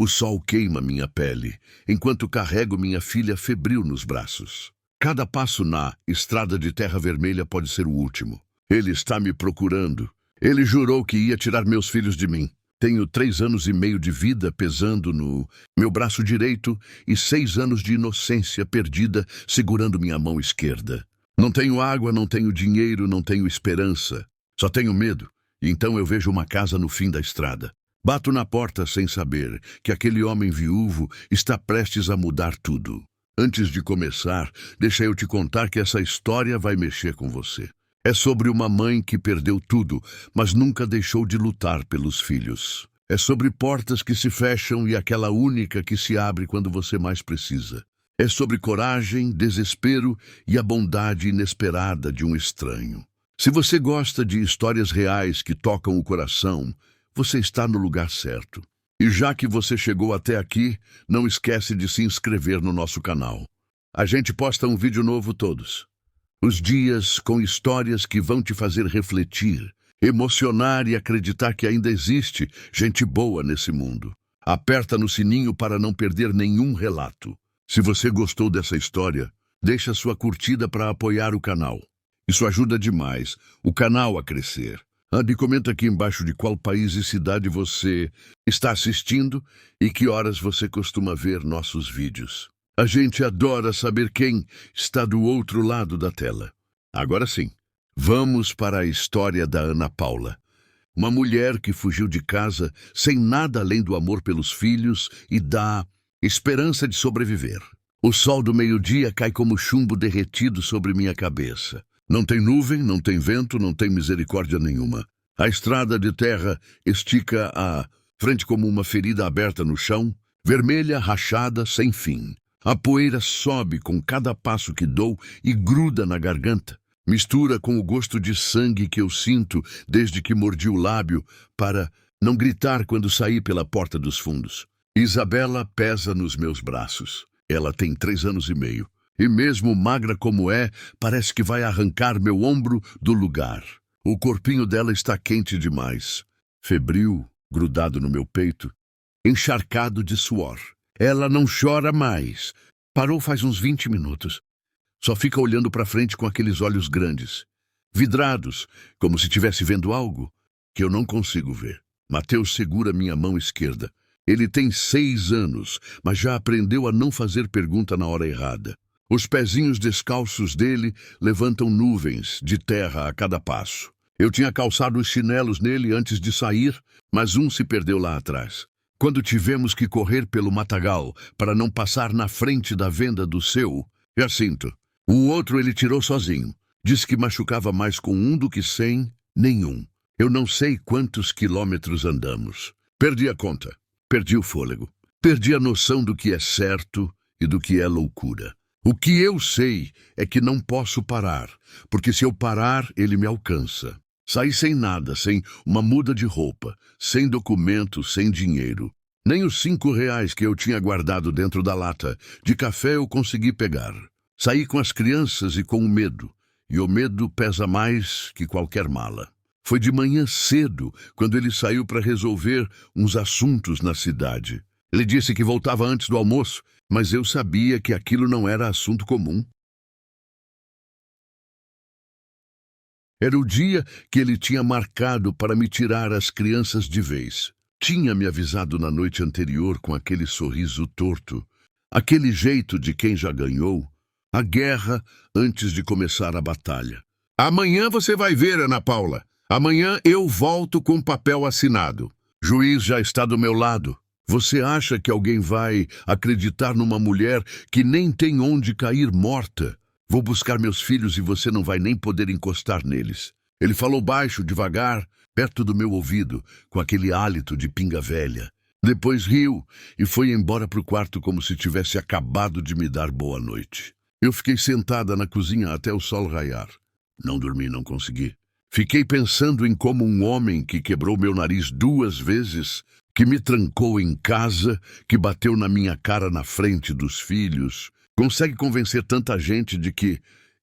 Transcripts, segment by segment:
O sol queima minha pele, enquanto carrego minha filha febril nos braços. Cada passo na estrada de terra vermelha pode ser o último. Ele está me procurando. Ele jurou que ia tirar meus filhos de mim. Tenho 3 anos e meio de vida pesando no meu braço direito e 6 anos de inocência perdida segurando minha mão esquerda. Não tenho água, não tenho dinheiro, não tenho esperança. Só tenho medo. E então eu vejo uma casa no fim da estrada. Bato na porta sem saber que aquele homem viúvo está prestes a mudar tudo. Antes de começar, deixa eu te contar que essa história vai mexer com você. É sobre uma mãe que perdeu tudo, mas nunca deixou de lutar pelos filhos. É sobre portas que se fecham e aquela única que se abre quando você mais precisa. É sobre coragem, desespero e a bondade inesperada de um estranho. Se você gosta de histórias reais que tocam o coração, você está no lugar certo. E já que você chegou até aqui, não esquece de se inscrever no nosso canal. A gente posta um vídeo novo todos os dias com histórias que vão te fazer refletir, emocionar e acreditar que ainda existe gente boa nesse mundo. Aperta no sininho para não perder nenhum relato. Se você gostou dessa história, deixa sua curtida para apoiar o canal. Isso ajuda demais o canal a crescer. E comenta aqui embaixo de qual país e cidade você está assistindo e que horas você costuma ver nossos vídeos. A gente adora saber quem está do outro lado da tela. Agora sim, vamos para a história da Ana Paula. Uma mulher que fugiu de casa sem nada além do amor pelos filhos e da esperança de sobreviver. O sol do meio-dia cai como chumbo derretido sobre minha cabeça. Não tem nuvem, não tem vento, não tem misericórdia nenhuma. A estrada de terra estica a frente como uma ferida aberta no chão, vermelha, rachada, sem fim. A poeira sobe com cada passo que dou e gruda na garganta. Mistura com o gosto de sangue que eu sinto desde que mordi o lábio para não gritar quando saí pela porta dos fundos. Isabela pesa nos meus braços. Ela tem 3 anos e meio. E mesmo magra como é, parece que vai arrancar meu ombro do lugar. O corpinho dela está quente demais, febril, grudado no meu peito, encharcado de suor. Ela não chora mais. Parou faz uns 20 minutos. Só fica olhando para frente com aqueles olhos grandes, vidrados, como se estivesse vendo algo que eu não consigo ver. Mateus segura minha mão esquerda. Ele tem 6 anos, mas já aprendeu a não fazer pergunta na hora errada. Os pezinhos descalços dele levantam nuvens de terra a cada passo. Eu tinha calçado os chinelos nele antes de sair, mas um se perdeu lá atrás. Quando tivemos que correr pelo matagal para não passar na frente da venda do seu, Jacinto, o outro ele tirou sozinho. Disse que machucava mais com um do que sem nenhum. Eu não sei quantos quilômetros andamos. Perdi a conta. Perdi o fôlego. Perdi a noção do que é certo e do que é loucura. O que eu sei é que não posso parar, porque se eu parar, ele me alcança. Saí sem nada, sem uma muda de roupa, sem documento, sem dinheiro. Nem os 5 reais que eu tinha guardado dentro da lata de café eu consegui pegar. Saí com as crianças e com o medo, e o medo pesa mais que qualquer mala. Foi de manhã cedo, quando ele saiu para resolver uns assuntos na cidade. Ele disse que voltava antes do almoço, mas eu sabia que aquilo não era assunto comum. Era o dia que ele tinha marcado para me tirar as crianças de vez. Tinha me avisado na noite anterior com aquele sorriso torto, aquele jeito de quem já ganhou a guerra antes de começar a batalha. Amanhã você vai ver, Ana Paula. Amanhã eu volto com papel assinado. Juiz já está do meu lado. Você acha que alguém vai acreditar numa mulher que nem tem onde cair morta? Vou buscar meus filhos e você não vai nem poder encostar neles. Ele falou baixo, devagar, perto do meu ouvido, com aquele hálito de pinga velha. Depois riu e foi embora para o quarto como se tivesse acabado de me dar boa noite. Eu fiquei sentada na cozinha até o sol raiar. Não dormi, não consegui. Fiquei pensando em como um homem que quebrou meu nariz 2 vezes, que me trancou em casa, que bateu na minha cara na frente dos filhos, consegue convencer tanta gente de que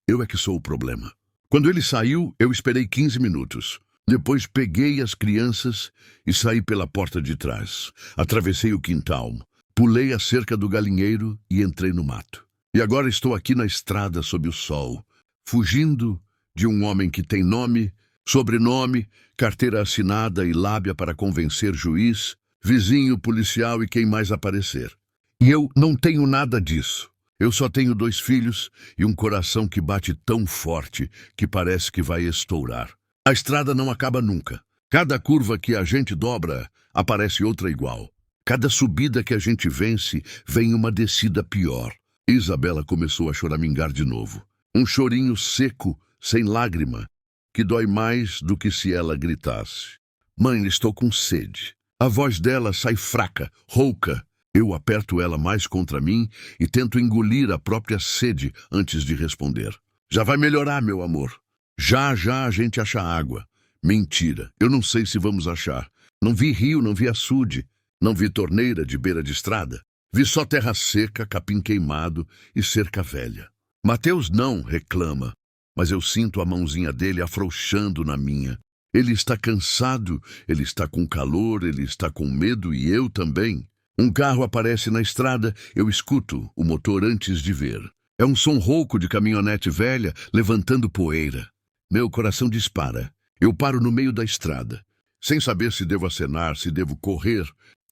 eu é que sou o problema. Quando ele saiu, eu esperei 15 minutos. Depois peguei as crianças e saí pela porta de trás. Atravessei o quintal, pulei a cerca do galinheiro e entrei no mato. E agora estou aqui na estrada sob o sol, fugindo de um homem que tem nome, sobrenome, carteira assinada e lábia para convencer juiz, vizinho, policial e quem mais aparecer. E eu não tenho nada disso. Eu só tenho 2 filhos e um coração que bate tão forte que parece que vai estourar. A estrada não acaba nunca. Cada curva que a gente dobra, aparece outra igual. Cada subida que a gente vence, vem uma descida pior. Isabela começou a choramingar de novo. Um chorinho seco, sem lágrima, que dói mais do que se ela gritasse. Mãe, estou com sede. A voz dela sai fraca, rouca. Eu aperto ela mais contra mim e tento engolir a própria sede antes de responder. Já vai melhorar, meu amor. Já a gente acha água. Mentira, eu não sei se vamos achar. Não vi rio, não vi açude. Não vi torneira de beira de estrada. Vi só terra seca, capim queimado e cerca velha. Mateus não reclama, mas eu sinto a mãozinha dele afrouxando na minha. Ele está cansado, ele está com calor, ele está com medo e eu também. Um carro aparece na estrada, eu escuto o motor antes de ver. É um som rouco de caminhonete velha levantando poeira. Meu coração dispara. Eu paro no meio da estrada, sem saber se devo acenar, se devo correr,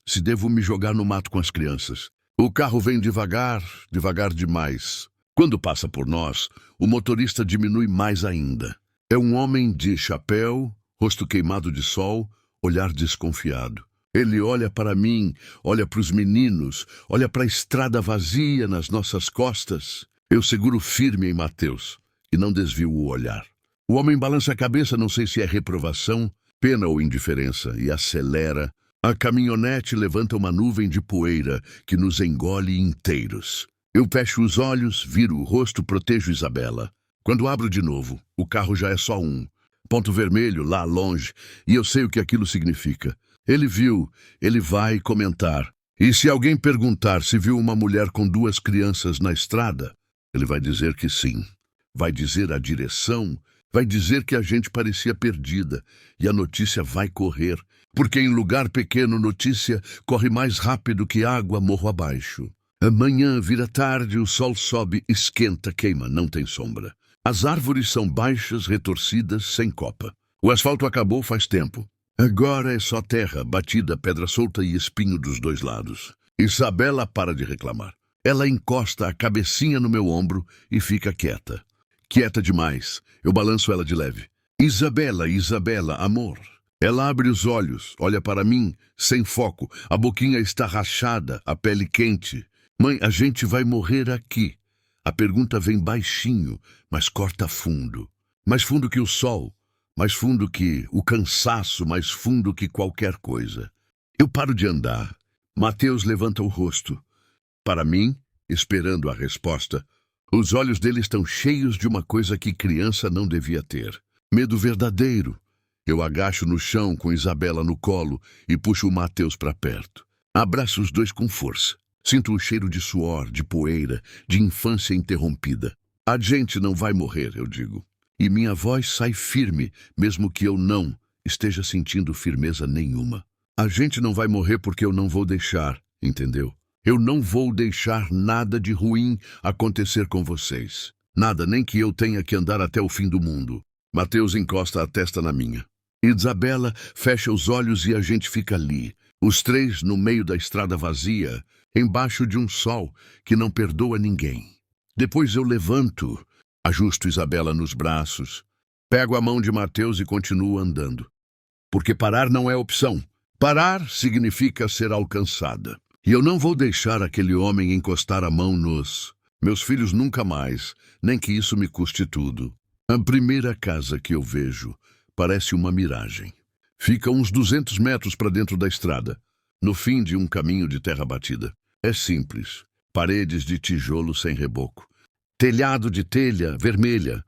se devo me jogar no mato com as crianças. O carro vem devagar, devagar demais. Quando passa por nós, o motorista diminui mais ainda. É um homem de chapéu, rosto queimado de sol, olhar desconfiado. Ele olha para mim, olha para os meninos, olha para a estrada vazia nas nossas costas. Eu seguro firme em Mateus e não desvio o olhar. O homem balança a cabeça, não sei se é reprovação, pena ou indiferença, e acelera. A caminhonete levanta uma nuvem de poeira que nos engole inteiros. Eu fecho os olhos, viro o rosto, protejo Isabela. Quando abro de novo, o carro já é só um. Ponto vermelho, lá longe, e eu sei o que aquilo significa. Ele viu, ele vai comentar. E se alguém perguntar se viu uma mulher com 2 crianças na estrada, ele vai dizer que sim. Vai dizer a direção, vai dizer que a gente parecia perdida, e a notícia vai correr, porque em lugar pequeno notícia corre mais rápido que água morro abaixo. Amanhã vira tarde, o sol sobe, esquenta, queima, não tem sombra. As árvores são baixas, retorcidas, sem copa. O asfalto acabou faz tempo. Agora é só terra, batida, pedra solta e espinho dos 2 lados. Isabela para de reclamar. Ela encosta a cabecinha no meu ombro e fica quieta. Quieta demais. Eu balanço ela de leve. Isabela, Isabela, amor. Ela abre os olhos, olha para mim, sem foco. A boquinha está rachada, a pele quente. Mãe, a gente vai morrer aqui. A pergunta vem baixinho, mas corta fundo. Mais fundo que o sol, mais fundo que o cansaço, mais fundo que qualquer coisa. Eu paro de andar. Mateus levanta o rosto. Para mim, esperando a resposta, os olhos dele estão cheios de uma coisa que criança não devia ter. Medo verdadeiro. Eu agacho no chão com Isabela no colo e puxo o Mateus para perto. Abraço os 2 com força. Sinto o cheiro de suor, de poeira, de infância interrompida. A gente não vai morrer, eu digo. E minha voz sai firme, mesmo que eu não esteja sentindo firmeza nenhuma. A gente não vai morrer porque eu não vou deixar, entendeu? Eu não vou deixar nada de ruim acontecer com vocês. Nada, nem que eu tenha que andar até o fim do mundo. Mateus encosta a testa na minha. Isabela fecha os olhos e a gente fica ali, os 3 no meio da estrada vazia, embaixo de um sol que não perdoa ninguém. Depois eu levanto, ajusto Isabela nos braços, pego a mão de Mateus e continuo andando. Porque parar não é opção. Parar significa ser alcançada. E eu não vou deixar aquele homem encostar a mão nos meus filhos nunca mais, nem que isso me custe tudo. A primeira casa que eu vejo parece uma miragem. Fica uns 200 metros para dentro da estrada, no fim de um caminho de terra batida. É simples, paredes de tijolo sem reboco, telhado de telha vermelha,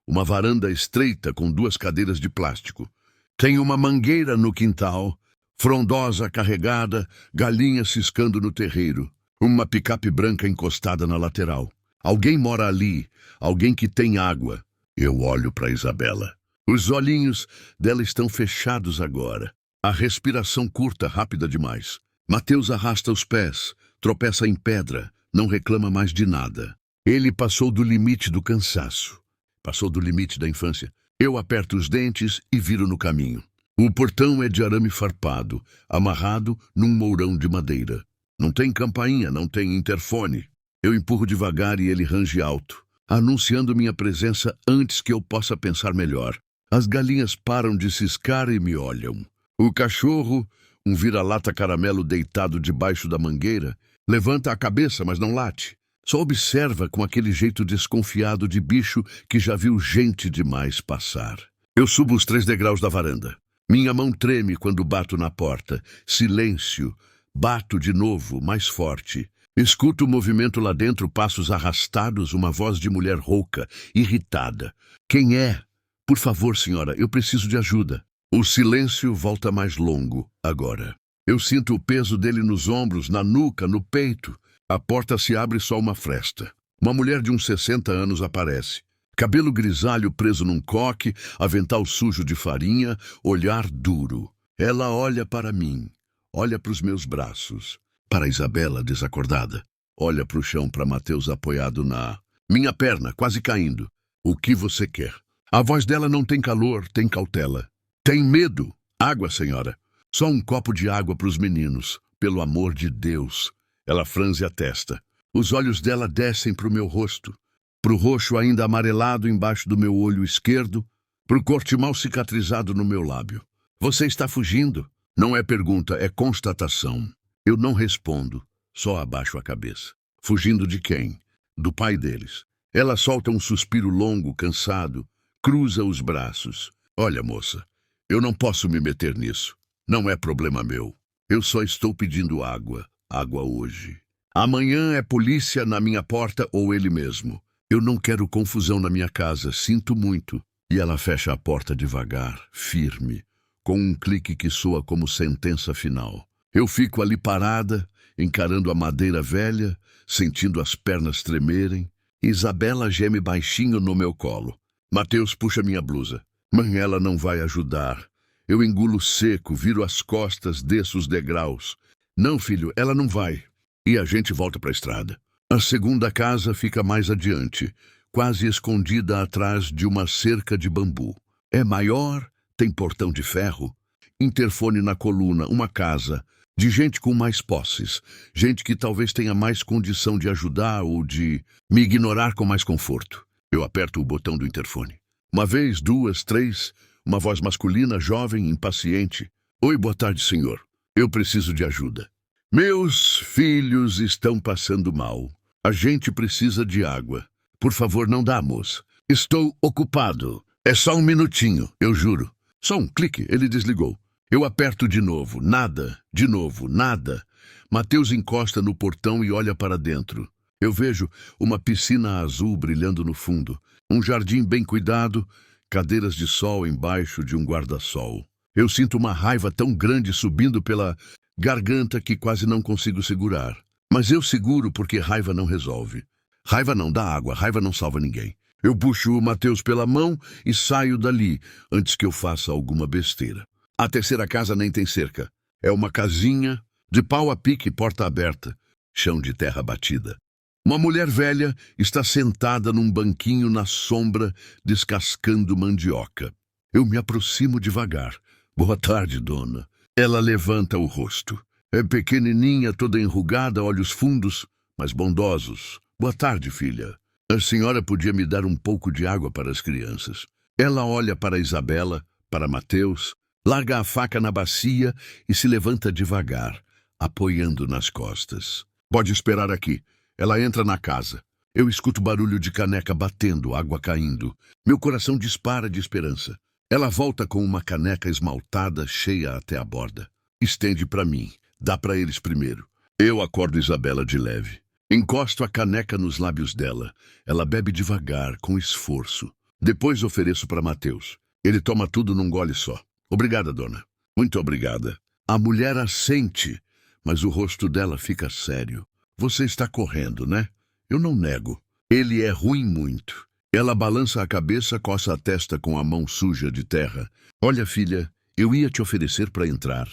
uma varanda estreita com 2 cadeiras de plástico. Tem uma mangueira no quintal, frondosa carregada, galinha ciscando no terreiro, uma picape branca encostada na lateral. Alguém mora ali, alguém que tem água. Eu olho para Isabela. Os olhinhos dela estão fechados agora. A respiração curta, rápida demais. Mateus arrasta os pés, tropeça em pedra, não reclama mais de nada. Ele passou do limite do cansaço. Passou do limite da infância. Eu aperto os dentes e viro no caminho. O portão é de arame farpado, amarrado num mourão de madeira. Não tem campainha, não tem interfone. Eu empurro devagar e ele range alto, anunciando minha presença antes que eu possa pensar melhor. As galinhas param de ciscar e me olham. O cachorro, um vira-lata caramelo deitado debaixo da mangueira, levanta a cabeça, mas não late. Só observa com aquele jeito desconfiado de bicho que já viu gente demais passar. Eu subo os 3 degraus da varanda. Minha mão treme quando bato na porta. Silêncio. Bato de novo, mais forte. Escuto o movimento lá dentro, passos arrastados, uma voz de mulher rouca, irritada. Quem é? Por favor, senhora, eu preciso de ajuda. O silêncio volta mais longo, agora. Eu sinto o peso dele nos ombros, na nuca, no peito. A porta se abre só uma fresta. Uma mulher de uns 60 anos aparece. Cabelo grisalho preso num coque, avental sujo de farinha, olhar duro. Ela olha para mim. Olha para os meus braços, para Isabela desacordada. Olha para o chão, para Mateus apoiado na minha perna, quase caindo. O que você quer? A voz dela não tem calor, tem cautela. Tem medo. Água, senhora. Só um copo de água para os meninos, pelo amor de Deus. Ela franze a testa. Os olhos dela descem para o meu rosto, para o roxo ainda amarelado embaixo do meu olho esquerdo, para o corte mal cicatrizado no meu lábio. Você está fugindo? Não é pergunta, é constatação. Eu não respondo, só abaixo a cabeça. Fugindo de quem? Do pai deles. Ela solta um suspiro longo, cansado, cruza os braços. Olha, moça, eu não posso me meter nisso. Não é problema meu. Eu só estou pedindo água. Água hoje. Amanhã é polícia na minha porta ou ele mesmo. Eu não quero confusão na minha casa, sinto muito. E ela fecha a porta devagar, firme, com um clique que soa como sentença final. Eu fico ali parada, encarando a madeira velha, sentindo as pernas tremerem. Isabela geme baixinho no meu colo. Mateus puxa minha blusa. Mãe, ela não vai ajudar. Eu engulo seco, viro as costas, desço os degraus. Não, filho, ela não vai. E a gente volta para a estrada. A segunda casa fica mais adiante, quase escondida atrás de uma cerca de bambu. É maior, tem portão de ferro, interfone na coluna, uma casa, de gente com mais posses, gente que talvez tenha mais condição de ajudar ou de me ignorar com mais conforto. Eu aperto o botão do interfone. Uma vez, 2, 3, uma voz masculina, jovem, impaciente. Oi, boa tarde, senhor. Eu preciso de ajuda. Meus filhos estão passando mal. A gente precisa de água. Por favor, não dá, moça. Estou ocupado. É só um minutinho, eu juro. Só um clique, ele desligou. Eu aperto de novo. Nada. De novo, nada. Mateus encosta no portão e olha para dentro. Eu vejo uma piscina azul brilhando no fundo. Um jardim bem cuidado, cadeiras de sol embaixo de um guarda-sol. Eu sinto uma raiva tão grande subindo pela garganta que quase não consigo segurar. Mas eu seguro porque raiva não resolve. Raiva não dá água, raiva não salva ninguém. Eu puxo o Mateus pela mão e saio dali, antes que eu faça alguma besteira. A terceira casa nem tem cerca. É uma casinha, de pau a pique, porta aberta, chão de terra batida. Uma mulher velha está sentada num banquinho na sombra, descascando mandioca. Eu me aproximo devagar. Boa tarde, dona. Ela levanta o rosto. É pequenininha, toda enrugada, olhos fundos, mas bondosos. Boa tarde, filha. A senhora podia me dar um pouco de água para as crianças. Ela olha para Isabela, para Mateus, larga a faca na bacia e se levanta devagar, apoiando nas costas. Pode esperar aqui. Ela entra na casa. Eu escuto barulho de caneca batendo, água caindo. Meu coração dispara de esperança. Ela volta com uma caneca esmaltada, cheia até a borda. Estende para mim. Dá para eles primeiro. Eu acordo Isabela de leve. Encosto a caneca nos lábios dela. Ela bebe devagar, com esforço. Depois ofereço para Mateus. Ele toma tudo num gole só. Obrigada, dona. Muito obrigada. A mulher assente, mas o rosto dela fica sério. Você está correndo, né? Eu não nego. Ele é ruim muito. Ela balança a cabeça, coça a testa com a mão suja de terra. Olha, filha, eu ia te oferecer para entrar.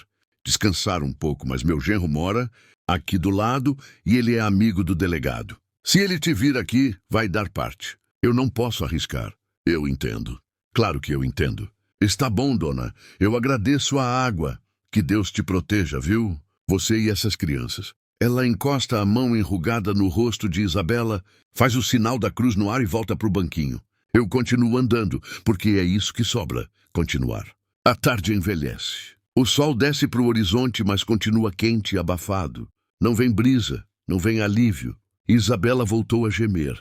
Descansar um pouco, mas meu genro mora aqui do lado e ele é amigo do delegado. Se ele te vir aqui, vai dar parte. Eu não posso arriscar. Eu entendo. Claro que eu entendo. Está bom, dona. Eu agradeço a água. Que Deus te proteja, viu? Você e essas crianças. Ela encosta a mão enrugada no rosto de Isabela, faz o sinal da cruz no ar e volta para o banquinho. Eu continuo andando, porque é isso que sobra, continuar. A tarde envelhece. O sol desce para o horizonte, mas continua quente e abafado. Não vem brisa, não vem alívio. Isabela voltou a gemer.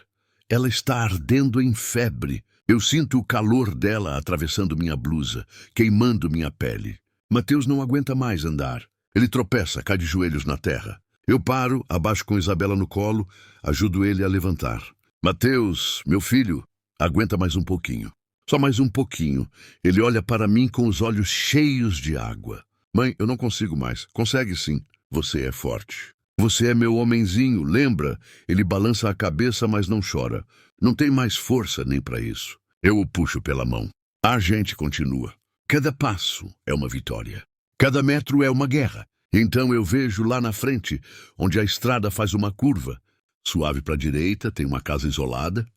Ela está ardendo em febre. Eu sinto o calor dela atravessando minha blusa, queimando minha pele. Mateus não aguenta mais andar. Ele tropeça, cai de joelhos na terra. Eu paro, abaixo com Isabela no colo, ajudo ele a levantar. Mateus, meu filho, aguenta mais um pouquinho. Só mais um pouquinho. Ele olha para mim com os olhos cheios de água. Mãe, eu não consigo mais. Consegue sim. Você é forte. Você é meu homenzinho, lembra? Ele balança a cabeça, mas não chora. Não tem mais força nem para isso. Eu o puxo pela mão. A gente continua. Cada passo é uma vitória. Cada metro é uma guerra. Então eu vejo lá na frente, onde a estrada faz uma curva. Suave para a direita, tem uma casa isolada.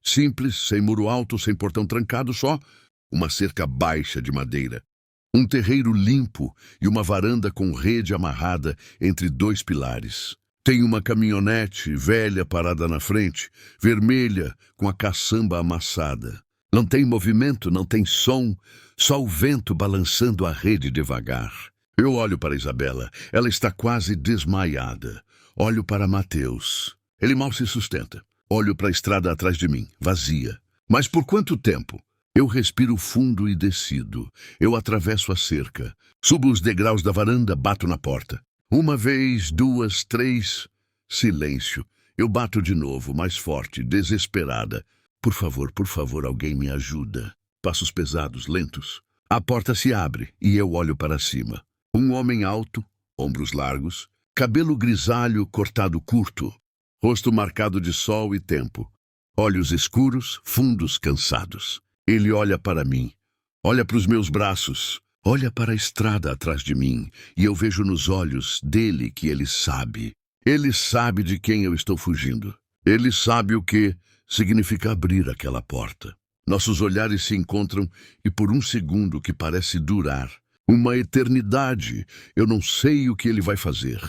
Simples, sem muro alto, sem portão trancado, só uma cerca baixa de madeira. Um terreiro limpo e uma varanda com rede amarrada entre dois pilares. Tem uma caminhonete velha parada na frente, vermelha, com a caçamba amassada. Não tem movimento, não tem som, só o vento balançando a rede devagar. Eu olho para Isabela, ela está quase desmaiada. Olho para Mateus, ele mal se sustenta. Olho para a estrada atrás de mim, vazia. Mas por quanto tempo? Eu respiro fundo e decido. Eu atravesso a cerca. Subo os degraus da varanda, bato na porta. Uma vez, duas, três. Silêncio. Eu bato de novo, mais forte, desesperada. Por favor, alguém me ajuda. Passos pesados, lentos. A porta se abre e eu olho para cima. Um homem alto, ombros largos, cabelo grisalho cortado curto, rosto marcado de sol e tempo, olhos escuros, fundos, cansados. Ele olha para mim, olha para os meus braços, olha para a estrada atrás de mim, e eu vejo nos olhos dele que ele sabe. Ele sabe de quem eu estou fugindo. Ele sabe o que significa abrir aquela porta. Nossos olhares se encontram e por um segundo que parece durar, uma eternidade, eu não sei o que ele vai fazer.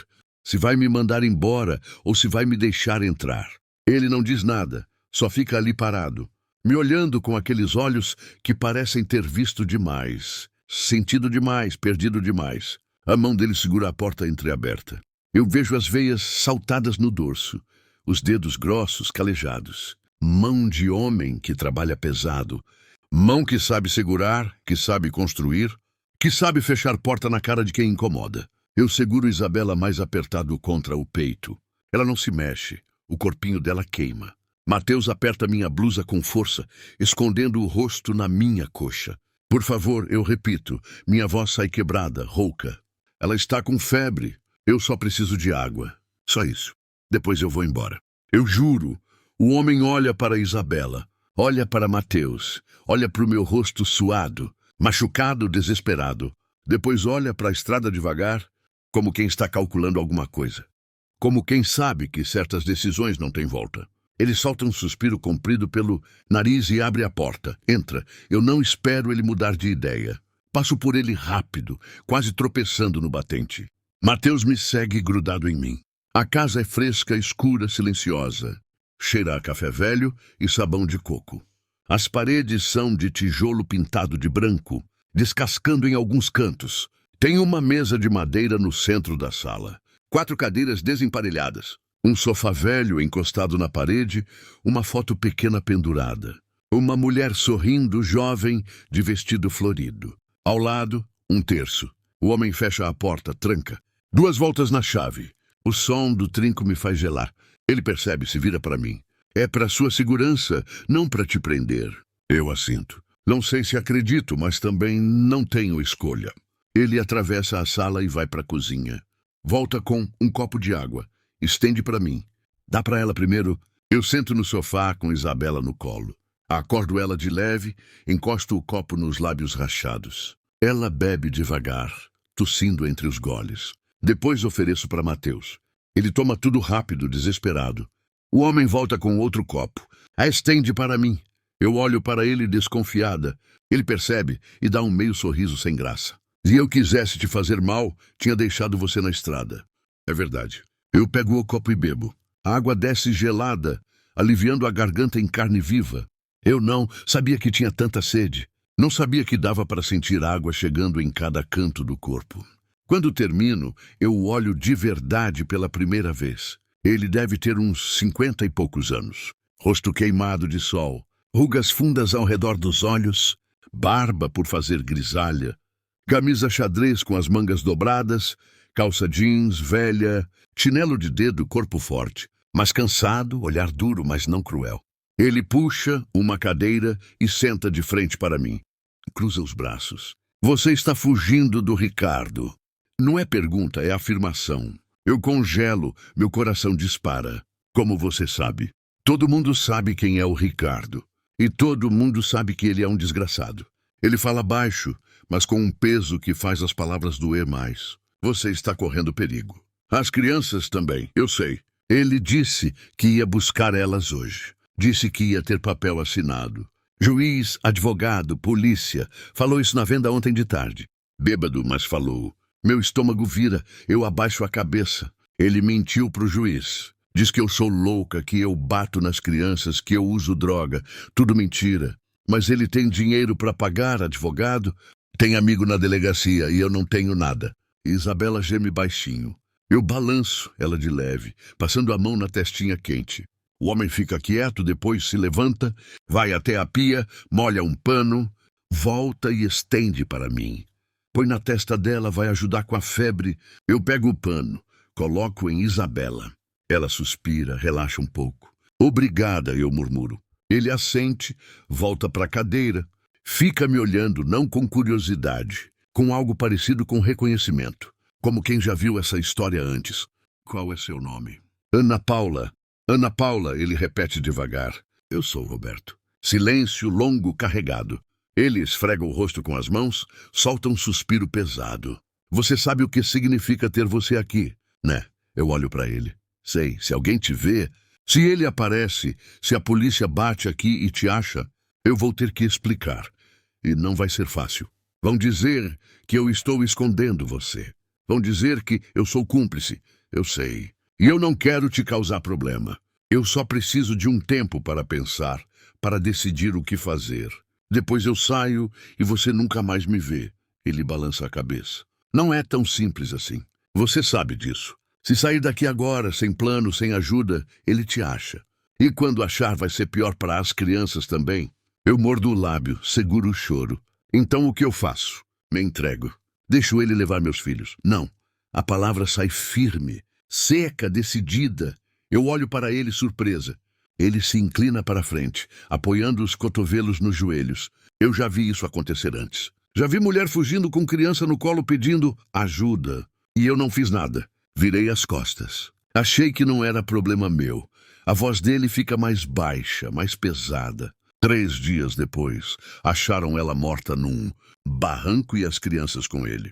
Se vai me mandar embora ou se vai me deixar entrar. Ele não diz nada, só fica ali parado, me olhando com aqueles olhos que parecem ter visto demais, sentido demais, perdido demais. A mão dele segura a porta entreaberta. Eu vejo as veias saltadas no dorso, os dedos grossos, calejados. Mão de homem que trabalha pesado. Mão que sabe segurar, que sabe construir, que sabe fechar porta na cara de quem incomoda. Eu seguro Isabela mais apertado contra o peito. Ela não se mexe, o corpinho dela queima. Mateus aperta minha blusa com força, escondendo o rosto na minha coxa. Por favor, eu repito, minha voz sai quebrada, rouca. Ela está com febre. Eu só preciso de água. Só isso. Depois eu vou embora. Eu juro. O homem olha para Isabela, olha para Mateus, olha para o meu rosto suado, machucado, desesperado. Depois olha para a estrada devagar, como quem está calculando alguma coisa. Como quem sabe que certas decisões não têm volta. Ele solta um suspiro comprido pelo nariz e abre a porta. Entra. Eu não espero ele mudar de ideia. Passo por ele rápido, quase tropeçando no batente. Mateus me segue grudado em mim. A casa é fresca, escura, silenciosa. Cheira a café velho e sabão de coco. As paredes são de tijolo pintado de branco, descascando em alguns cantos. Tem uma mesa de madeira no centro da sala. 4 cadeiras desemparelhadas. Um sofá velho encostado na parede, uma foto pequena pendurada. Uma mulher sorrindo, jovem, de vestido florido. Ao lado, um terço. O homem fecha a porta, tranca. 2 voltas na chave. O som do trinco me faz gelar. Ele percebe, se vira para mim. É para sua segurança, não para te prender. Eu assinto. Não sei se acredito, mas também não tenho escolha. Ele atravessa a sala e vai para a cozinha. Volta com um copo de água. Estende para mim. Dá para ela primeiro. Eu sento no sofá com Isabela no colo. Acordo ela de leve, encosto o copo nos lábios rachados. Ela bebe devagar, tossindo entre os goles. Depois ofereço para Mateus. Ele toma tudo rápido, desesperado. O homem volta com outro copo. A estende para mim. Eu olho para ele desconfiada. Ele percebe e dá um meio sorriso sem graça. Se eu quisesse te fazer mal, tinha deixado você na estrada. É verdade. Eu pego o copo e bebo. A água desce gelada, aliviando a garganta em carne viva. Eu não sabia que tinha tanta sede. Não sabia que dava para sentir água chegando em cada canto do corpo. Quando termino, eu o olho de verdade pela primeira vez. Ele deve ter uns 50 e poucos anos. Rosto queimado de sol, rugas fundas ao redor dos olhos, barba por fazer grisalha, camisa xadrez com as mangas dobradas, calça jeans, velha, chinelo de dedo, corpo forte, mas cansado, olhar duro, mas não cruel. Ele puxa uma cadeira e senta de frente para mim. Cruza os braços. Você está fugindo do Ricardo. Não é pergunta, é afirmação. Eu congelo, meu coração dispara. Como você sabe? Todo mundo sabe quem é o Ricardo. E todo mundo sabe que ele é um desgraçado. Ele fala baixo, mas com um peso que faz as palavras doer mais. Você está correndo perigo. As crianças também, eu sei. Ele disse que ia buscar elas hoje. Disse que ia ter papel assinado. Juiz, advogado, polícia. Falou isso na venda ontem de tarde. Bêbado, mas falou. Meu estômago vira, eu abaixo a cabeça. Ele mentiu pro juiz. Diz que eu sou louca, que eu bato nas crianças, que eu uso droga. Tudo mentira. Mas ele tem dinheiro para pagar, advogado. Tem amigo na delegacia e eu não tenho nada. Isabela geme baixinho. Eu balanço ela de leve, passando a mão na testinha quente. O homem fica quieto, depois se levanta, vai até a pia, molha um pano, volta e estende para mim. Põe na testa dela, vai ajudar com a febre. Eu pego o pano, coloco em Isabela. Ela suspira, relaxa um pouco. Obrigada, eu murmuro. Ele assente, volta para a cadeira, fica me olhando, não com curiosidade, com algo parecido com reconhecimento, como quem já viu essa história antes. Qual é seu nome? Ana Paula. Ana Paula, ele repete devagar. Eu sou Roberto. Silêncio longo, carregado. Ele esfrega o rosto com as mãos, solta um suspiro pesado. Você sabe o que significa ter você aqui, né? Eu olho para ele. Sei, se alguém te vê, se ele aparece, se a polícia bate aqui e te acha, eu vou ter que explicar. E não vai ser fácil. Vão dizer que eu estou escondendo você. Vão dizer que eu sou cúmplice. Eu sei. E eu não quero te causar problema. Eu só preciso de um tempo para pensar, para decidir o que fazer. Depois eu saio e você nunca mais me vê. Ele balança a cabeça. Não é tão simples assim. Você sabe disso. Se sair daqui agora, sem plano, sem ajuda, ele te acha. E quando achar, vai ser pior para as crianças também. Eu mordo o lábio, seguro o choro. Então o que eu faço? Me entrego. Deixo ele levar meus filhos. Não. A palavra sai firme, seca, decidida. Eu olho para ele surpresa. Ele se inclina para frente, apoiando os cotovelos nos joelhos. Eu já vi isso acontecer antes. Já vi mulher fugindo com criança no colo pedindo ajuda. E eu não fiz nada. Virei as costas. Achei que não era problema meu. A voz dele fica mais baixa, mais pesada. 3 dias depois, acharam ela morta num barranco e as crianças com ele,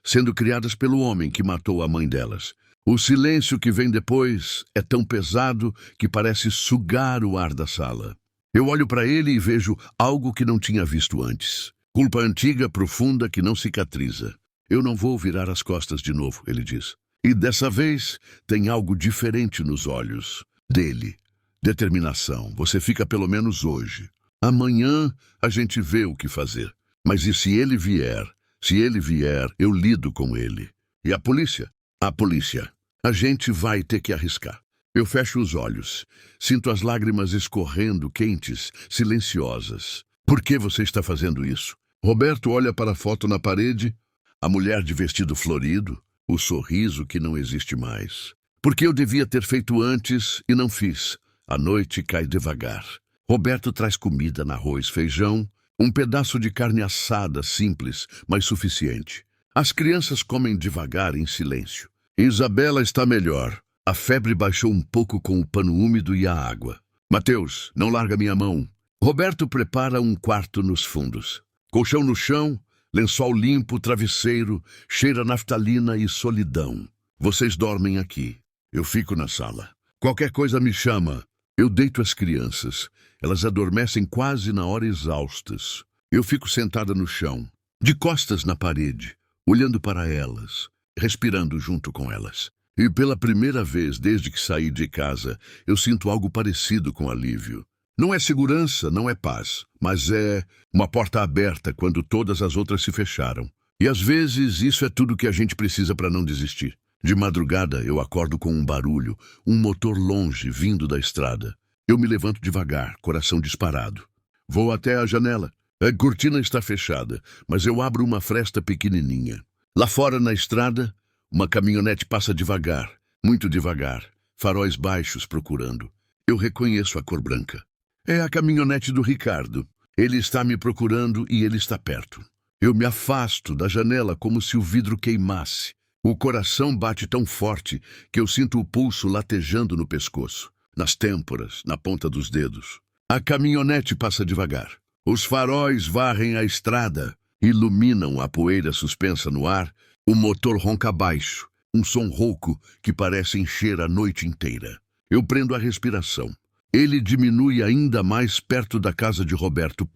sendo criadas pelo homem que matou a mãe delas. O silêncio que vem depois é tão pesado que parece sugar o ar da sala. Eu olho para ele e vejo algo que não tinha visto antes. Culpa antiga, profunda, que não cicatriza. Eu não vou virar as costas de novo, ele diz. E dessa vez tem algo diferente nos olhos dele. Determinação. Você fica pelo menos hoje. Amanhã a gente vê o que fazer. Mas e se ele vier? Se ele vier, eu lido com ele. E a polícia? A polícia. A gente vai ter que arriscar. Eu fecho os olhos. Sinto as lágrimas escorrendo, quentes, silenciosas. Por que você está fazendo isso? Roberto olha para a foto na parede. A mulher de vestido florido. O sorriso que não existe mais. Porque eu devia ter feito antes e não fiz. A noite cai devagar. Roberto traz comida na arroz, feijão, um pedaço de carne assada simples, mas suficiente. As crianças comem devagar, em silêncio. Isabela está melhor. A febre baixou um pouco com o pano úmido e a água. Mateus, não larga minha mão. Roberto prepara um quarto nos fundos. Colchão no chão, lençol limpo, travesseiro, cheira a naftalina e solidão. Vocês dormem aqui. Eu fico na sala. Qualquer coisa me chama. Eu deito as crianças. Elas adormecem quase na hora exaustas. Eu fico sentada no chão, de costas na parede, olhando para elas, respirando junto com elas. E pela primeira vez desde que saí de casa, eu sinto algo parecido com alívio. Não é segurança, não é paz, mas é uma porta aberta quando todas as outras se fecharam. E às vezes isso é tudo que a gente precisa para não desistir. De madrugada eu acordo com um barulho, um motor longe vindo da estrada. Eu me levanto devagar, coração disparado. Vou até a janela. A cortina está fechada, mas eu abro uma fresta pequenininha. Lá fora na estrada, uma caminhonete passa devagar, muito devagar, faróis baixos procurando. Eu reconheço a cor branca. É a caminhonete do Ricardo. Ele está me procurando e ele está perto. Eu me afasto da janela como se o vidro queimasse. O coração bate tão forte que eu sinto o pulso latejando no pescoço, nas têmporas, na ponta dos dedos. A caminhonete passa devagar. Os faróis varrem a estrada, iluminam a poeira suspensa no ar. O motor ronca baixo, um som rouco que parece encher a noite inteira. Eu prendo a respiração. Ele diminui ainda mais perto da casa de Roberto.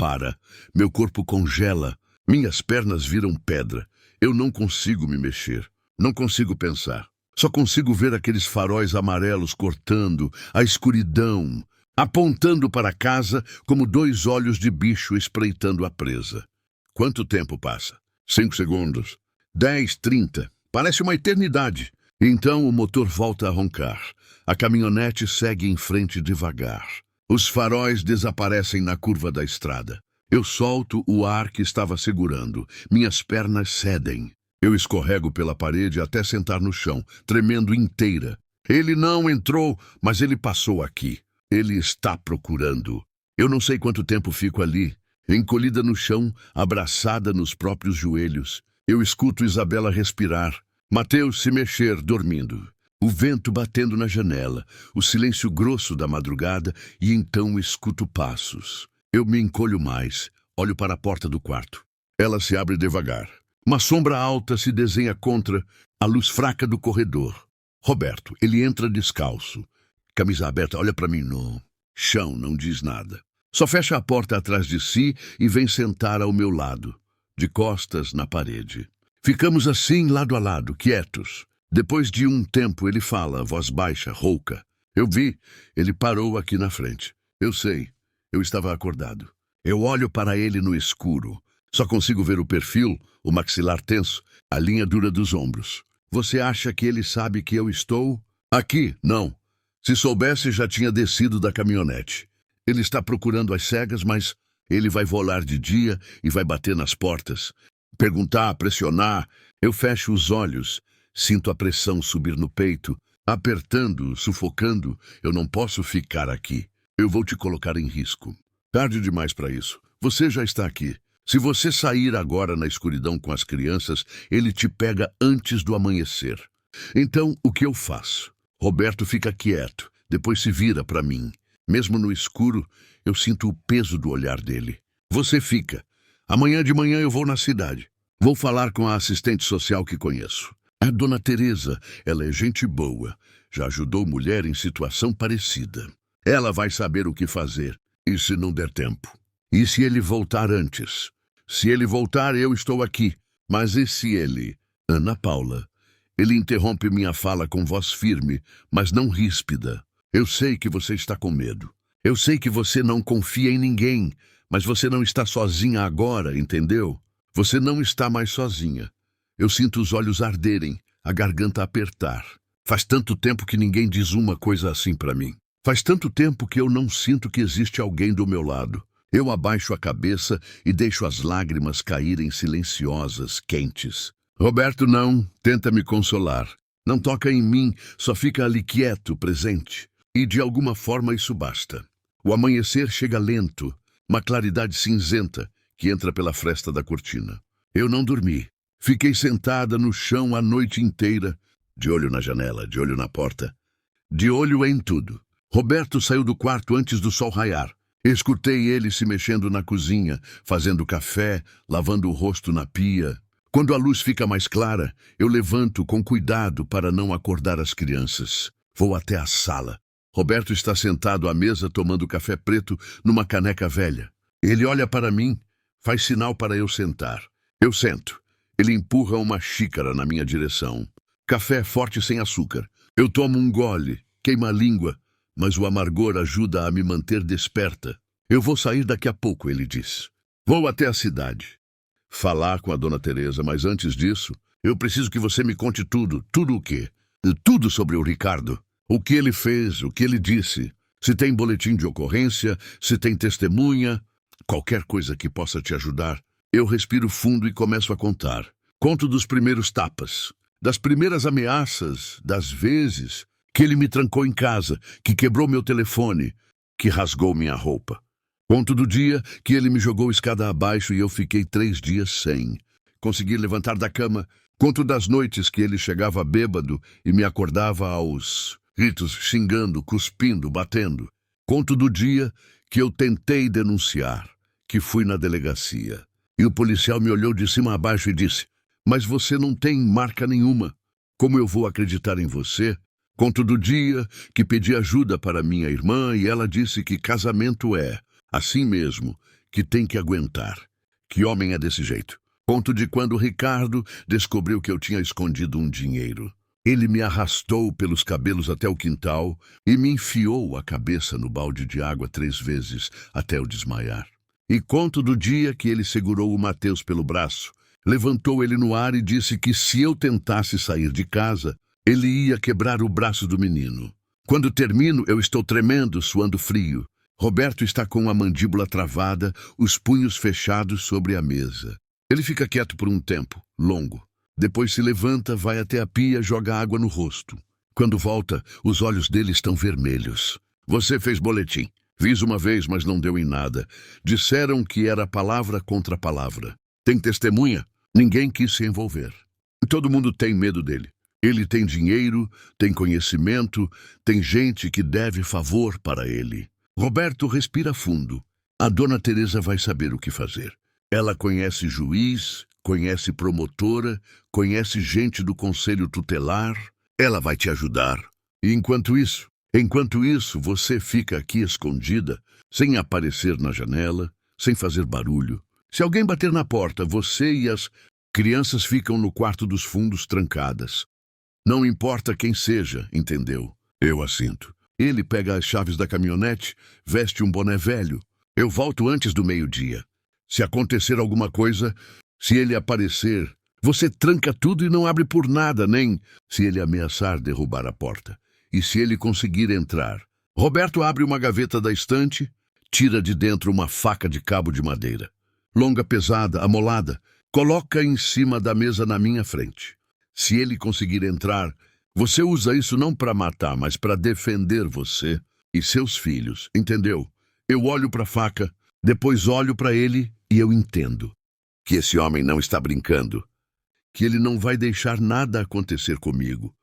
Meu corpo congela, minhas pernas viram pedra. Eu não consigo me mexer, não consigo pensar. Só consigo ver aqueles faróis amarelos cortando a escuridão, apontando para a casa como dois olhos de bicho espreitando a presa. Quanto tempo passa? 5 segundos. 10, 30. Parece uma eternidade. Então o motor volta a roncar. A caminhonete segue em frente devagar. Os faróis desaparecem na curva da estrada. Eu solto o ar que estava segurando. Minhas pernas cedem. Eu escorrego pela parede até sentar no chão, tremendo inteira. Ele não entrou, mas ele passou aqui. Ele está procurando. Eu não sei quanto tempo fico ali, encolhida no chão, abraçada nos próprios joelhos. Eu escuto Isabela respirar, Mateus se mexer, dormindo. O vento batendo na janela, o silêncio grosso da madrugada, e então escuto passos. Eu me encolho mais, olho para a porta do quarto. Ela se abre devagar. Uma sombra alta se desenha contra a luz fraca do corredor. Roberto, ele entra descalço. Camisa aberta, olha para mim no chão, não diz nada. Só fecha a porta atrás de si e vem sentar ao meu lado, de costas na parede. Ficamos assim, lado a lado, quietos. Depois de um tempo ele fala, voz baixa, rouca. Eu vi, ele parou aqui na frente. Eu sei, eu estava acordado. Eu olho para ele no escuro. Só consigo ver o perfil, o maxilar tenso, a linha dura dos ombros. Você acha que ele sabe que eu estou aqui? Não. Se soubesse, já tinha descido da caminhonete. Ele está procurando às cegas, mas ele vai volar de dia e vai bater nas portas. Perguntar, pressionar. Eu fecho os olhos, sinto a pressão subir no peito, apertando, sufocando. Eu não posso ficar aqui. Eu vou te colocar em risco. Tarde demais para isso. Você já está aqui. Se você sair agora na escuridão com as crianças, ele te pega antes do amanhecer. Então, o que eu faço? Roberto fica quieto, depois se vira para mim. Mesmo no escuro, eu sinto o peso do olhar dele. Você fica. Amanhã de manhã eu vou na cidade. Vou falar com a assistente social que conheço. A dona Teresa, ela é gente boa. Já ajudou mulher em situação parecida. Ela vai saber o que fazer. E se não der tempo? E se ele voltar antes? Se ele voltar, eu estou aqui. Mas e se ele? Ana Paula. Ele interrompe minha fala com voz firme, mas não ríspida. Eu sei que você está com medo. Eu sei que você não confia em ninguém, mas você não está sozinha agora, entendeu? Você não está mais sozinha. Eu sinto os olhos arderem, a garganta apertar. Faz tanto tempo que ninguém diz uma coisa assim para mim. Faz tanto tempo que eu não sinto que existe alguém do meu lado. Eu abaixo a cabeça e deixo as lágrimas caírem silenciosas, quentes. Roberto não tenta me consolar. Não toca em mim, só fica ali quieto, presente. E de alguma forma isso basta. O amanhecer chega lento, uma claridade cinzenta que entra pela fresta da cortina. Eu não dormi. Fiquei sentada no chão a noite inteira, de olho na janela, de olho na porta, de olho em tudo. Roberto saiu do quarto antes do sol raiar. Escutei ele se mexendo na cozinha, fazendo café, lavando o rosto na pia. Quando a luz fica mais clara, eu levanto com cuidado para não acordar as crianças. Vou até a sala. Roberto está sentado à mesa tomando café preto numa caneca velha. Ele olha para mim, faz sinal para eu sentar. Eu sento. Ele empurra uma xícara na minha direção. Café forte sem açúcar. Eu tomo um gole, queima a língua, mas o amargor ajuda a me manter desperta. Eu vou sair daqui a pouco, ele diz. Vou até a cidade. Falar com a dona Teresa, mas antes disso, eu preciso que você me conte tudo. Tudo o quê? Tudo sobre o Ricardo. O que ele fez, o que ele disse. Se tem boletim de ocorrência, se tem testemunha, qualquer coisa que possa te ajudar. Eu respiro fundo e começo a contar. Conto dos primeiros tapas, das primeiras ameaças, das vezes que ele me trancou em casa, que quebrou meu telefone, que rasgou minha roupa. Conto do dia que ele me jogou escada abaixo e eu fiquei 3 dias sem conseguir levantar da cama. Conto das noites que ele chegava bêbado e me acordava aos gritos, xingando, cuspindo, batendo. Conto do dia que eu tentei denunciar, que fui na delegacia. E o policial me olhou de cima a baixo e disse: "Mas você não tem marca nenhuma. Como eu vou acreditar em você?" Conto do dia que pedi ajuda para minha irmã e ela disse que casamento é assim mesmo, que tem que aguentar. Que homem é desse jeito? Conto de quando o Ricardo descobriu que eu tinha escondido um dinheiro. Ele me arrastou pelos cabelos até o quintal e me enfiou a cabeça no balde de água 3 vezes até eu desmaiar. E conto do dia que ele segurou o Mateus pelo braço, levantou ele no ar e disse que se eu tentasse sair de casa, ele ia quebrar o braço do menino. Quando termino, eu estou tremendo, suando frio. Roberto está com a mandíbula travada, os punhos fechados sobre a mesa. Ele fica quieto por um tempo, longo. Depois se levanta, vai até a pia, joga água no rosto. Quando volta, os olhos dele estão vermelhos. "Você fez boletim. Fiz uma vez, mas não deu em nada. Disseram que era palavra contra palavra. Tem testemunha? Ninguém quis se envolver. Todo mundo tem medo dele. Ele tem dinheiro, tem conhecimento, tem gente que deve favor para ele." Roberto respira fundo. A dona Teresa vai saber o que fazer. Ela conhece juiz, conhece promotora, conhece gente do conselho tutelar. Ela vai te ajudar. E enquanto isso, você fica aqui escondida, sem aparecer na janela, sem fazer barulho. Se alguém bater na porta, você e as crianças ficam no quarto dos fundos trancadas. Não importa quem seja, entendeu? Eu assinto. Ele pega as chaves da caminhonete, veste um boné velho. Eu volto antes do meio-dia. Se acontecer alguma coisa, se ele aparecer, você tranca tudo e não abre por nada, nem se ele ameaçar derrubar a porta. E se ele conseguir entrar? Roberto abre uma gaveta da estante, tira de dentro uma faca de cabo de madeira. Longa, pesada, amolada, coloca em cima da mesa na minha frente. Se ele conseguir entrar, você usa isso não para matar, mas para defender você e seus filhos, entendeu? Eu olho para a faca, depois olho para ele e eu entendo que esse homem não está brincando, que ele não vai deixar nada acontecer comigo,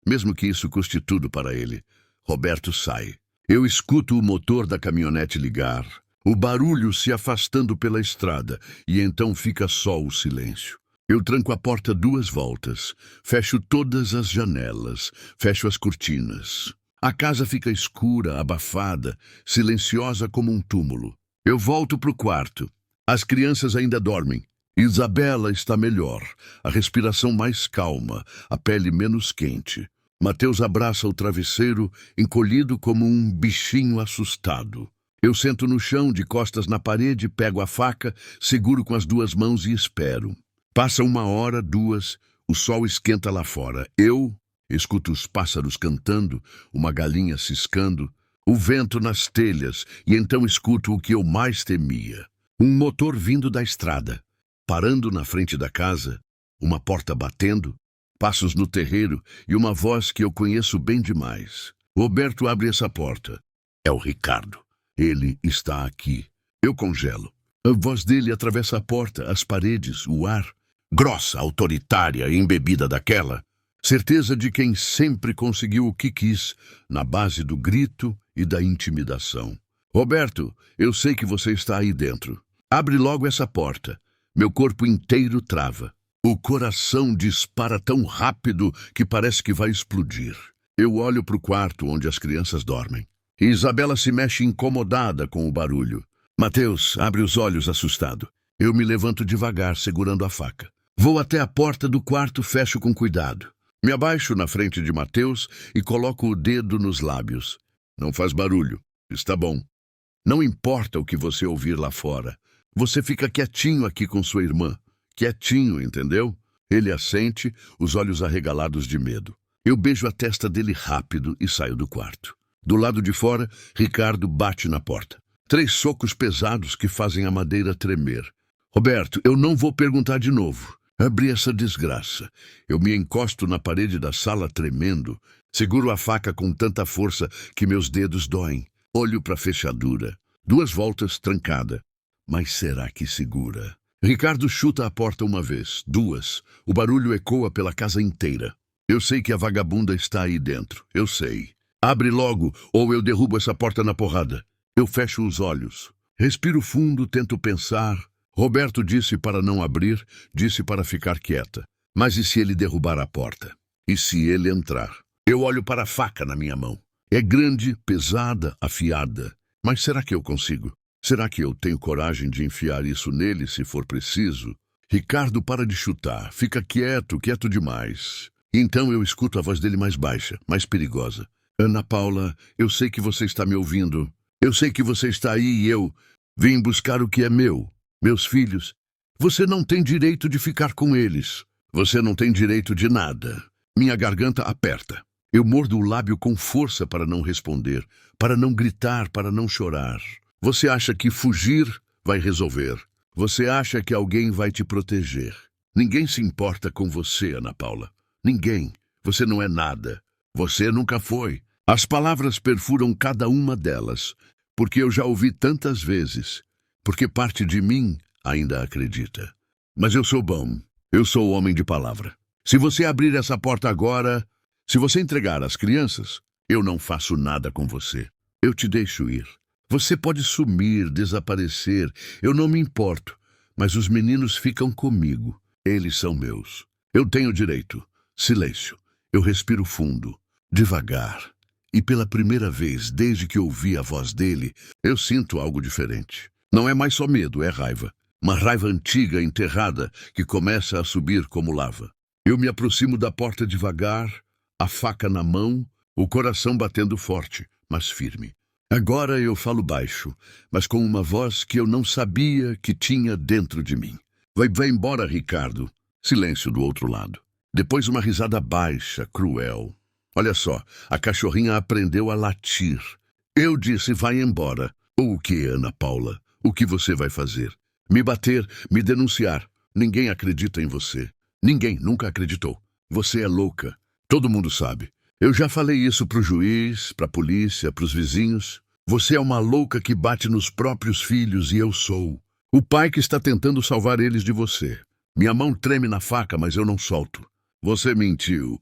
mesmo que isso custe tudo para ele. Roberto sai. Eu escuto o motor da caminhonete ligar, o barulho se afastando pela estrada, e então fica só o silêncio. Eu tranco a porta 2 voltas, fecho todas as janelas, fecho as cortinas. A casa fica escura, abafada, silenciosa como um túmulo. Eu volto para o quarto. As crianças ainda dormem. Isabela está melhor, a respiração mais calma, a pele menos quente. Mateus abraça o travesseiro, encolhido como um bichinho assustado. Eu sento no chão, de costas na parede, pego a faca, seguro com as 2 mãos e espero. Passa 1 hora, 2, o sol esquenta lá fora. Eu escuto os pássaros cantando, uma galinha ciscando, o vento nas telhas, e então escuto o que eu mais temia. Um motor vindo da estrada, parando na frente da casa, uma porta batendo, passos no terreiro e uma voz que eu conheço bem demais. Roberto abre essa porta. É o Ricardo. Ele está aqui. Eu congelo. A voz dele atravessa a porta, as paredes, o ar. Grossa, autoritária, embebida daquela. Certeza de quem sempre conseguiu o que quis, na base do grito e da intimidação. Roberto, eu sei que você está aí dentro. Abre logo essa porta. Meu corpo inteiro trava. O coração dispara tão rápido que parece que vai explodir. Eu olho para o quarto onde as crianças dormem. E Isabela se mexe incomodada com o barulho. Mateus abre os olhos assustado. Eu me levanto devagar, segurando a faca. Vou até a porta do quarto, fecho com cuidado. Me abaixo na frente de Mateus e coloco o dedo nos lábios. Não faz barulho. Está bom. Não importa o que você ouvir lá fora. Você fica quietinho aqui com sua irmã. Quietinho, entendeu? Ele assente, os olhos arregalados de medo. Eu beijo a testa dele rápido e saio do quarto. Do lado de fora, Ricardo bate na porta. 3 socos pesados que fazem a madeira tremer. Roberto, eu não vou perguntar de novo. Abri essa desgraça. Eu me encosto na parede da sala tremendo. Seguro a faca com tanta força que meus dedos doem. Olho para a fechadura. 2 voltas trancada. Mas será que segura? Ricardo chuta a porta uma vez, 2. O barulho ecoa pela casa inteira. Eu sei que a vagabunda está aí dentro. Eu sei. Abre logo, ou eu derrubo essa porta na porrada. Eu fecho os olhos. Respiro fundo, tento pensar. Roberto disse para não abrir, disse para ficar quieta. Mas e se ele derrubar a porta? E se ele entrar? Eu olho para a faca na minha mão. É grande, pesada, afiada. Mas será que eu consigo? Será que eu tenho coragem de enfiar isso nele se for preciso? Ricardo para de chutar. Fica quieto, quieto demais. Então eu escuto a voz dele mais baixa, mais perigosa. Ana Paula, eu sei que você está me ouvindo. Eu sei que você está aí e eu vim buscar o que é meu. Meus filhos. Você não tem direito de ficar com eles. Você não tem direito de nada. Minha garganta aperta. Eu mordo o lábio com força para não responder, para não gritar, para não chorar. Você acha que fugir vai resolver. Você acha que alguém vai te proteger. Ninguém se importa com você, Ana Paula. Ninguém. Você não é nada. Você nunca foi. As palavras perfuram cada uma delas, porque eu já ouvi tantas vezes, porque parte de mim ainda acredita. Mas eu sou bom. Eu sou homem de palavra. Se você abrir essa porta agora, se você entregar as crianças, eu não faço nada com você. Eu te deixo ir. Você pode sumir, desaparecer, eu não me importo, mas os meninos ficam comigo. Eles são meus. Eu tenho direito. Silêncio. Eu respiro fundo, devagar. E pela primeira vez, desde que ouvi a voz dele, eu sinto algo diferente. Não é mais só medo, é raiva. Uma raiva antiga, enterrada, que começa a subir como lava. Eu me aproximo da porta devagar, a faca na mão, o coração batendo forte, mas firme. Agora eu falo baixo, mas com uma voz que eu não sabia que tinha dentro de mim. Vai embora, Ricardo. Silêncio do outro lado. Depois uma risada baixa, cruel. Olha só, a cachorrinha aprendeu a latir. Eu disse, vai embora. Ou o que, Ana Paula? O que você vai fazer? Me bater, me denunciar. Ninguém acredita em você. Ninguém nunca acreditou. Você é louca. Todo mundo sabe. Eu já falei isso pro juiz, pra polícia, pros vizinhos. Você é uma louca que bate nos próprios filhos e eu sou o pai que está tentando salvar eles de você. Minha mão treme na faca, mas eu não solto. Você mentiu.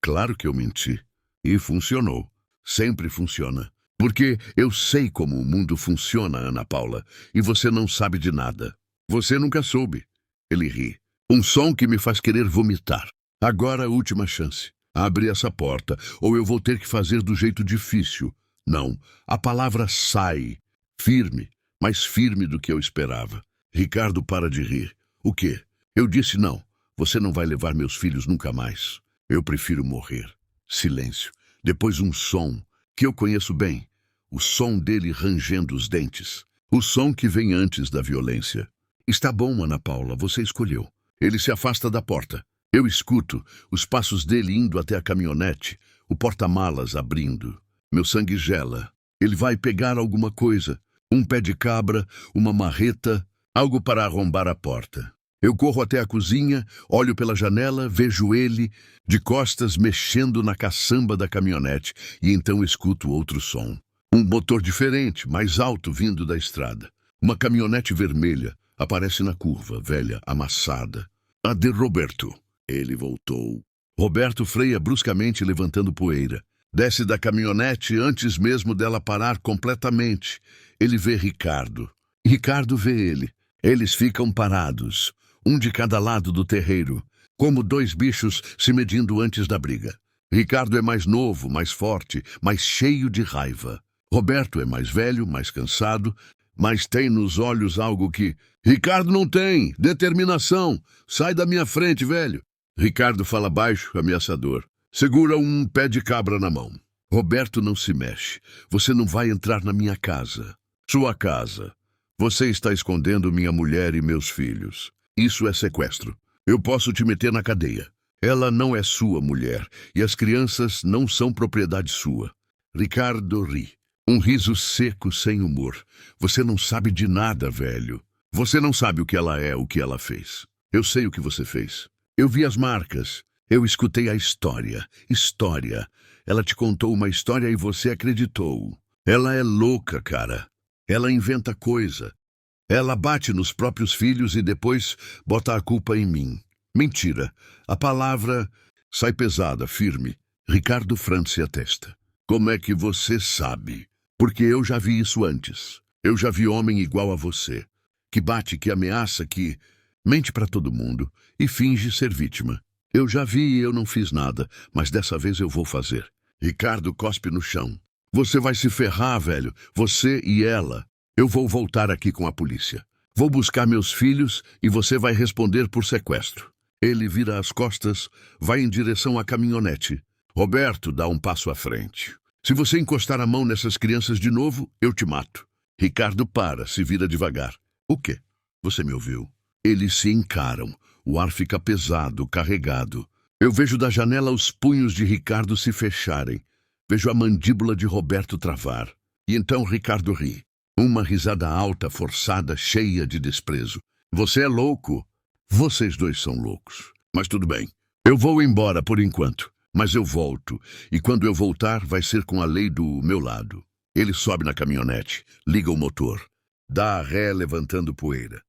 Claro que eu menti. E funcionou. Sempre funciona. Porque eu sei como o mundo funciona, Ana Paula, e você não sabe de nada. Você nunca soube. Ele ri. Um som que me faz querer vomitar. Agora a última chance. Abre essa porta, ou eu vou ter que fazer do jeito difícil. Não, a palavra sai. Firme, mais firme do que eu esperava. Ricardo para de rir. O quê? Eu disse não. Você não vai levar meus filhos nunca mais. Eu prefiro morrer. Silêncio. Depois um som, que eu conheço bem. O som dele rangendo os dentes. O som que vem antes da violência. Está bom, Ana Paula, você escolheu. Ele se afasta da porta. Eu escuto os passos dele indo até a caminhonete, o porta-malas abrindo. Meu sangue gela. Ele vai pegar alguma coisa. Um pé de cabra, uma marreta, algo para arrombar a porta. Eu corro até a cozinha, olho pela janela, vejo ele, de costas, mexendo na caçamba da caminhonete, e então escuto outro som. Um motor diferente, mais alto, vindo da estrada. Uma caminhonete vermelha aparece na curva, velha, amassada. A de Roberto. Ele voltou. Roberto freia bruscamente, levantando poeira. Desce da caminhonete antes mesmo dela parar completamente. Ele vê Ricardo. Ricardo vê ele. Eles ficam parados, um de cada lado do terreiro, como dois bichos se medindo antes da briga. Ricardo é mais novo, mais forte, mais cheio de raiva. Roberto é mais velho, mais cansado, mas tem nos olhos algo que... Ricardo não tem! Determinação! Sai da minha frente, velho! Ricardo fala baixo, ameaçador. Segura um pé de cabra na mão. Roberto não se mexe. Você não vai entrar na minha casa. Sua casa. Você está escondendo minha mulher e meus filhos. Isso é sequestro. Eu posso te meter na cadeia. Ela não é sua mulher e as crianças não são propriedade sua. Ricardo ri. Um riso seco, sem humor. Você não sabe de nada, velho. Você não sabe o que ela é, o que ela fez. Eu sei o que você fez. Eu vi as marcas. Eu escutei a história. História. Ela te contou uma história e você acreditou. Ela é louca, cara. Ela inventa coisa. Ela bate nos próprios filhos e depois bota a culpa em mim. Mentira. A palavra sai pesada, firme. Ricardo franze a testa. Como é que você sabe? Porque eu já vi isso antes. Eu já vi homem igual a você. Que bate, que ameaça, que mente pra todo mundo e finge ser vítima. Eu já vi e eu não fiz nada, mas dessa vez eu vou fazer. Ricardo cospe no chão. Você vai se ferrar, velho. Você e ela. Eu vou voltar aqui com a polícia. Vou buscar meus filhos e você vai responder por sequestro. Ele vira as costas, vai em direção à caminhonete. Roberto dá um passo à frente. Se você encostar a mão nessas crianças de novo, eu te mato. Ricardo para, se vira devagar. O quê? Você me ouviu? Eles se encaram. O ar fica pesado, carregado. Eu vejo da janela os punhos de Ricardo se fecharem. Vejo a mandíbula de Roberto travar. E então Ricardo ri. Uma risada alta, forçada, cheia de desprezo. Você é louco. Vocês dois são loucos. Mas tudo bem. Eu vou embora por enquanto. Mas eu volto. E quando eu voltar, vai ser com a lei do meu lado. Ele sobe na caminhonete, liga o motor. Dá a ré levantando poeira.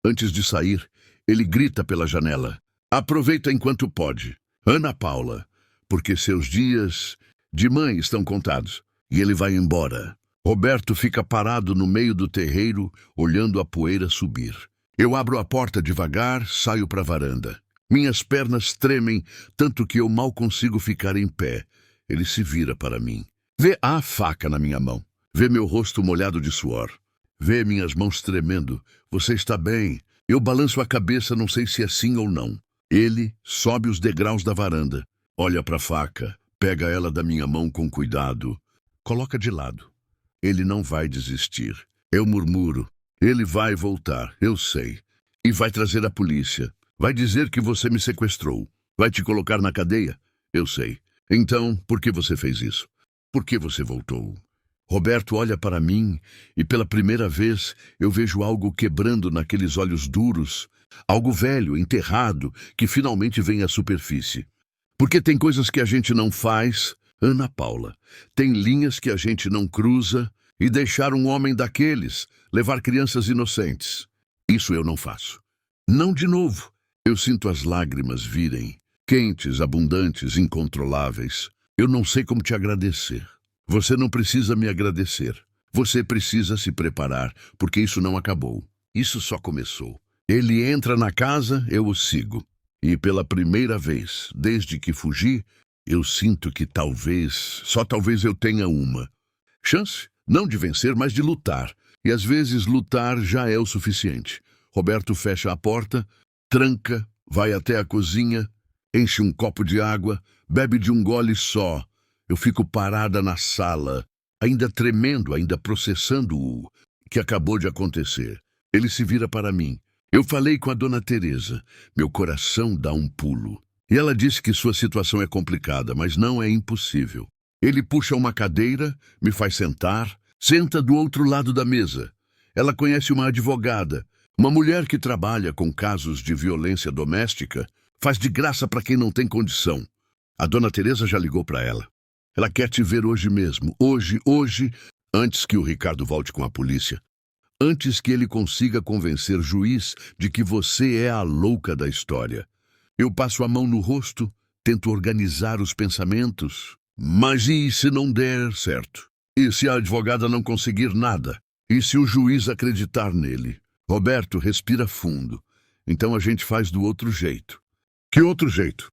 Antes de sair, ele grita pela janela. Aproveita enquanto pode. Ana Paula. Porque seus dias de mãe estão contados. E ele vai embora. Roberto fica parado no meio do terreiro, olhando a poeira subir. Eu abro a porta devagar, saio para a varanda. Minhas pernas tremem, tanto que eu mal consigo ficar em pé. Ele se vira para mim. Vê a faca na minha mão. Vê meu rosto molhado de suor. Vê minhas mãos tremendo. Você está bem? Eu balanço a cabeça, não sei se é sim ou não. Ele sobe os degraus da varanda. Olha para a faca. Pega ela da minha mão com cuidado. Coloca de lado. Ele não vai desistir. Eu murmuro. Ele vai voltar, eu sei. E vai trazer a polícia. Vai dizer que você me sequestrou. Vai te colocar na cadeia? Eu sei. Então, por que você fez isso? Por que você voltou? Roberto olha para mim e pela primeira vez eu vejo algo quebrando naqueles olhos duros. Algo velho, enterrado, que finalmente vem à superfície. Porque tem coisas que a gente não faz, Ana Paula. Tem linhas que a gente não cruza e deixar um homem daqueles levar crianças inocentes. Isso eu não faço. Não de novo. Eu sinto as lágrimas virem, quentes, abundantes, incontroláveis. Eu não sei como te agradecer. Você não precisa me agradecer. Você precisa se preparar, porque isso não acabou. Isso só começou. Ele entra na casa, eu o sigo. E pela primeira vez, desde que fugi, eu sinto que talvez, só talvez eu tenha uma chance, não de vencer, mas de lutar. E às vezes lutar já é o suficiente. Roberto fecha a porta, tranca, vai até a cozinha, enche um copo de água, bebe de um gole só. Eu fico parada na sala, ainda tremendo, ainda processando o que acabou de acontecer. Ele se vira para mim. Eu falei com a dona Teresa. Meu coração dá um pulo. E ela disse que sua situação é complicada, mas não é impossível. Ele puxa uma cadeira, me faz sentar, senta do outro lado da mesa. Ela conhece uma advogada, uma mulher que trabalha com casos de violência doméstica, faz de graça para quem não tem condição. A dona Teresa já ligou para ela. Ela quer te ver hoje mesmo, hoje, antes que o Ricardo volte com a polícia. Antes que ele consiga convencer o juiz de que você é a louca da história. Eu passo a mão no rosto, tento organizar os pensamentos. Mas e se não der certo? E se a advogada não conseguir nada? E se o juiz acreditar nele? Roberto, respira fundo. Então a gente faz do outro jeito. Que outro jeito?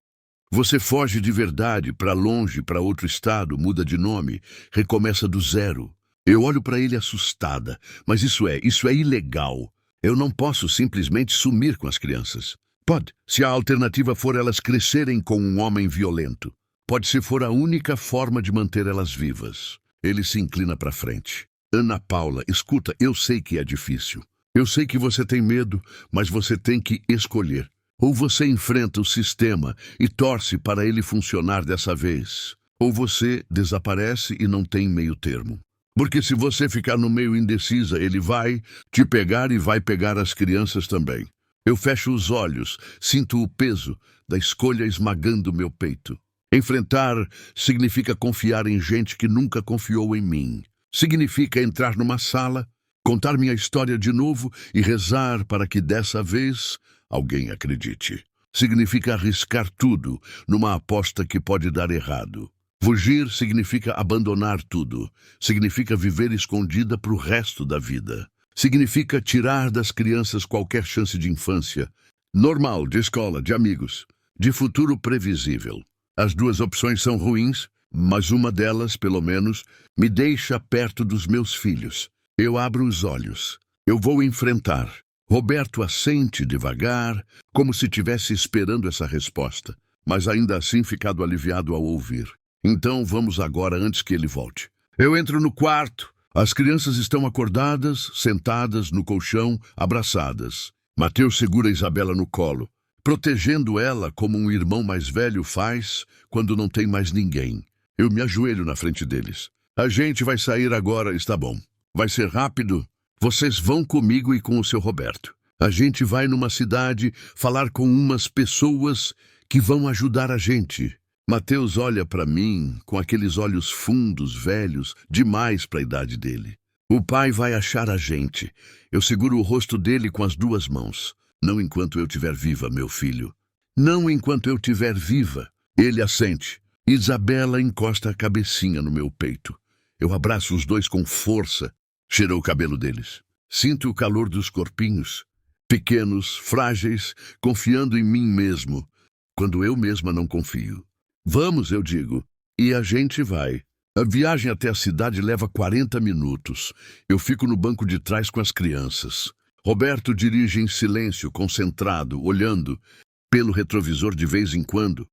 Você foge de verdade para longe, para outro estado, muda de nome, recomeça do zero. Eu olho para ele assustada, mas isso é ilegal. Eu não posso simplesmente sumir com as crianças. Pode, se a alternativa for elas crescerem com um homem violento. Pode se for a única forma de manter elas vivas. Ele se inclina para frente. Ana Paula, escuta, eu sei que é difícil. Eu sei que você tem medo, mas você tem que escolher. Ou você enfrenta o sistema e torce para ele funcionar dessa vez, ou você desaparece e não tem meio termo. Porque se você ficar no meio indecisa, ele vai te pegar e vai pegar as crianças também. Eu fecho os olhos, sinto o peso da escolha esmagando meu peito. Enfrentar significa confiar em gente que nunca confiou em mim. Significa entrar numa sala, contar minha história de novo e rezar para que dessa vez alguém acredite. Significa arriscar tudo numa aposta que pode dar errado. Fugir significa abandonar tudo. Significa viver escondida para o resto da vida. Significa tirar das crianças qualquer chance de infância, normal, de escola, de amigos, de futuro previsível. As duas opções são ruins, mas uma delas, pelo menos, me deixa perto dos meus filhos. Eu abro os olhos. Eu vou enfrentar. Roberto assente devagar, como se estivesse esperando essa resposta, mas ainda assim ficado aliviado ao ouvir. Então vamos agora antes que ele volte. Eu entro no quarto. As crianças estão acordadas, sentadas no colchão, abraçadas. Mateus segura Isabela no colo, protegendo ela como um irmão mais velho faz quando não tem mais ninguém. Eu me ajoelho na frente deles. A gente vai sair agora, está bom. Vai ser rápido. Vocês vão comigo e com o seu Roberto. A gente vai numa cidade falar com umas pessoas que vão ajudar a gente. Mateus olha para mim com aqueles olhos fundos, velhos, demais para a idade dele. O pai vai achar a gente. Eu seguro o rosto dele com as duas mãos. Não enquanto eu estiver viva, meu filho. Não enquanto eu estiver viva. Ele assente. Isabela encosta a cabecinha no meu peito. Eu abraço os dois com força. Cheiro o cabelo deles. Sinto o calor dos corpinhos, pequenos, frágeis, confiando em mim mesmo, quando eu mesma não confio. Vamos, eu digo, e a gente vai. A viagem até a cidade leva 40 minutos. Eu fico no banco de trás com as crianças. Roberto dirige em silêncio, concentrado, olhando pelo retrovisor de vez em quando,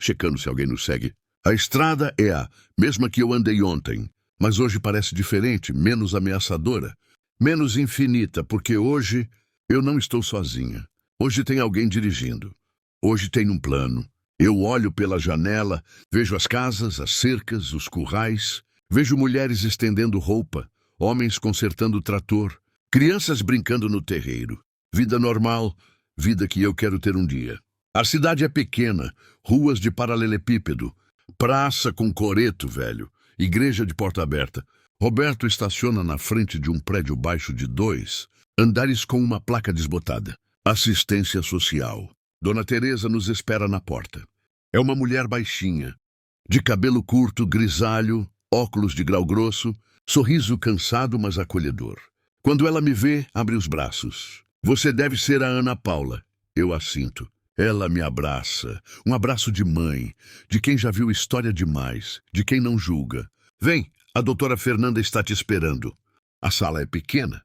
checando se alguém nos segue. A estrada é a mesma que eu andei ontem. Mas hoje parece diferente, menos ameaçadora, menos infinita, porque hoje eu não estou sozinha. Hoje tem alguém dirigindo. Hoje tem um plano. Eu olho pela janela, vejo as casas, as cercas, os currais, vejo mulheres estendendo roupa, homens consertando o trator, crianças brincando no terreiro. Vida normal, vida que eu quero ter um dia. A cidade é pequena, ruas de paralelepípedo, praça com coreto velho. Igreja de porta aberta. Roberto estaciona na frente de um prédio baixo de 2 andares com uma placa desbotada. Assistência social. Dona Teresa nos espera na porta. É uma mulher baixinha, de cabelo curto, grisalho, óculos de grau grosso, sorriso cansado, mas acolhedor. Quando ela me vê, abre os braços. Você deve ser a Ana Paula. Eu assinto. Ela me abraça, um abraço de mãe, de quem já viu história demais, de quem não julga. Vem, a doutora Fernanda está te esperando. A sala é pequena,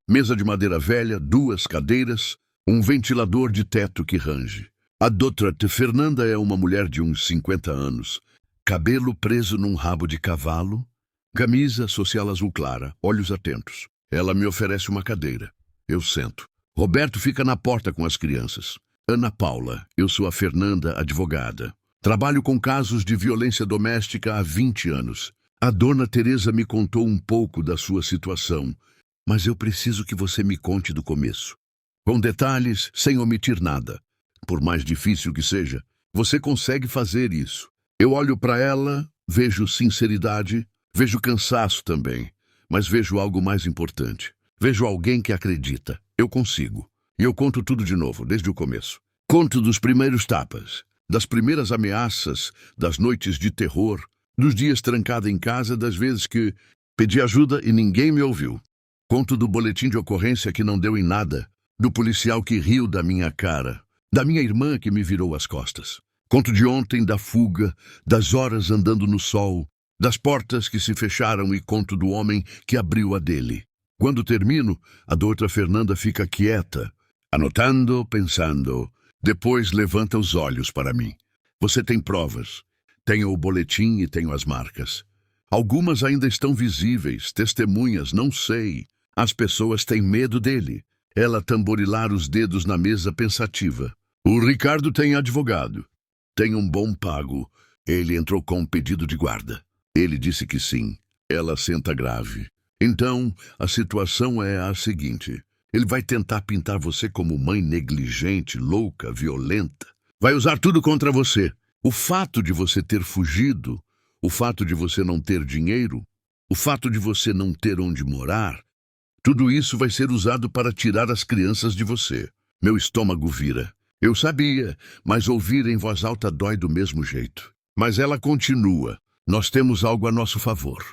mesa de madeira velha, 2 cadeiras, um ventilador de teto que range. A doutora Fernanda é uma mulher de uns 50 anos, cabelo preso num rabo de cavalo, camisa social azul clara, olhos atentos. Ela me oferece uma cadeira. Eu sento. Roberto fica na porta com as crianças. Ana Paula, eu sou a Fernanda, advogada. Trabalho com casos de violência doméstica há 20 anos. A dona Teresa me contou um pouco da sua situação, mas eu preciso que você me conte do começo. Com detalhes, sem omitir nada. Por mais difícil que seja, você consegue fazer isso. Eu olho para ela, vejo sinceridade, vejo cansaço também, mas vejo algo mais importante. Vejo alguém que acredita. Eu consigo. E eu conto tudo de novo, desde o começo. Conto dos primeiros tapas, das primeiras ameaças, das noites de terror, dos dias trancada em casa, das vezes que pedi ajuda e ninguém me ouviu. Conto do boletim de ocorrência que não deu em nada, do policial que riu da minha cara, da minha irmã que me virou as costas. Conto de ontem, da fuga, das horas andando no sol, das portas que se fecharam e conto do homem que abriu a dele. Quando termino, a doutora Fernanda fica quieta, anotando, pensando. Depois levanta os olhos para mim. Você tem provas. Tenho o boletim e tenho as marcas. Algumas ainda estão visíveis, testemunhas, não sei. As pessoas têm medo dele. Ela tamborilar os dedos na mesa pensativa. O Ricardo tem advogado. Tem um bom pago. Ele entrou com um pedido de guarda. Ele disse que sim. Ela senta grave. Então, a situação é a seguinte. Ele vai tentar pintar você como mãe negligente, louca, violenta. Vai usar tudo contra você. O fato de você ter fugido, o fato de você não ter dinheiro, o fato de você não ter onde morar, tudo isso vai ser usado para tirar as crianças de você. Meu estômago vira. Eu sabia, mas ouvir em voz alta dói do mesmo jeito. Mas ela continua. Nós temos algo a nosso favor.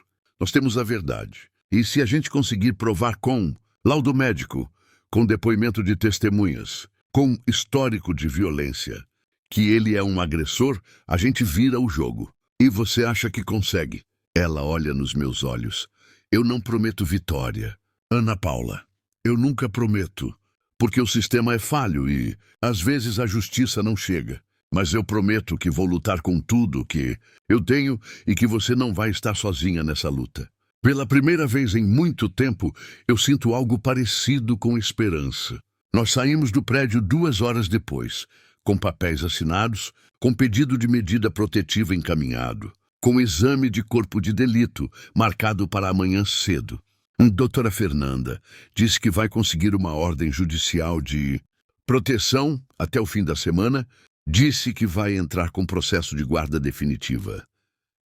Nós temos a verdade. E se a gente conseguir provar com laudo médico, com depoimento de testemunhas, com histórico de violência, que ele é um agressor, a gente vira o jogo. E você acha que consegue? Ela olha nos meus olhos. Eu não prometo vitória. Ana Paula, eu nunca prometo, porque o sistema é falho e, às vezes, a justiça não chega. Mas eu prometo que vou lutar com tudo que eu tenho e que você não vai estar sozinha nessa luta. Pela primeira vez em muito tempo, eu sinto algo parecido com esperança. Nós saímos do prédio 2 horas depois, com papéis assinados, com pedido de medida protetiva encaminhado, com exame de corpo de delito marcado para amanhã cedo. Doutora Fernanda disse que vai conseguir uma ordem judicial de proteção até o fim da semana. Disse que vai entrar com processo de guarda definitiva.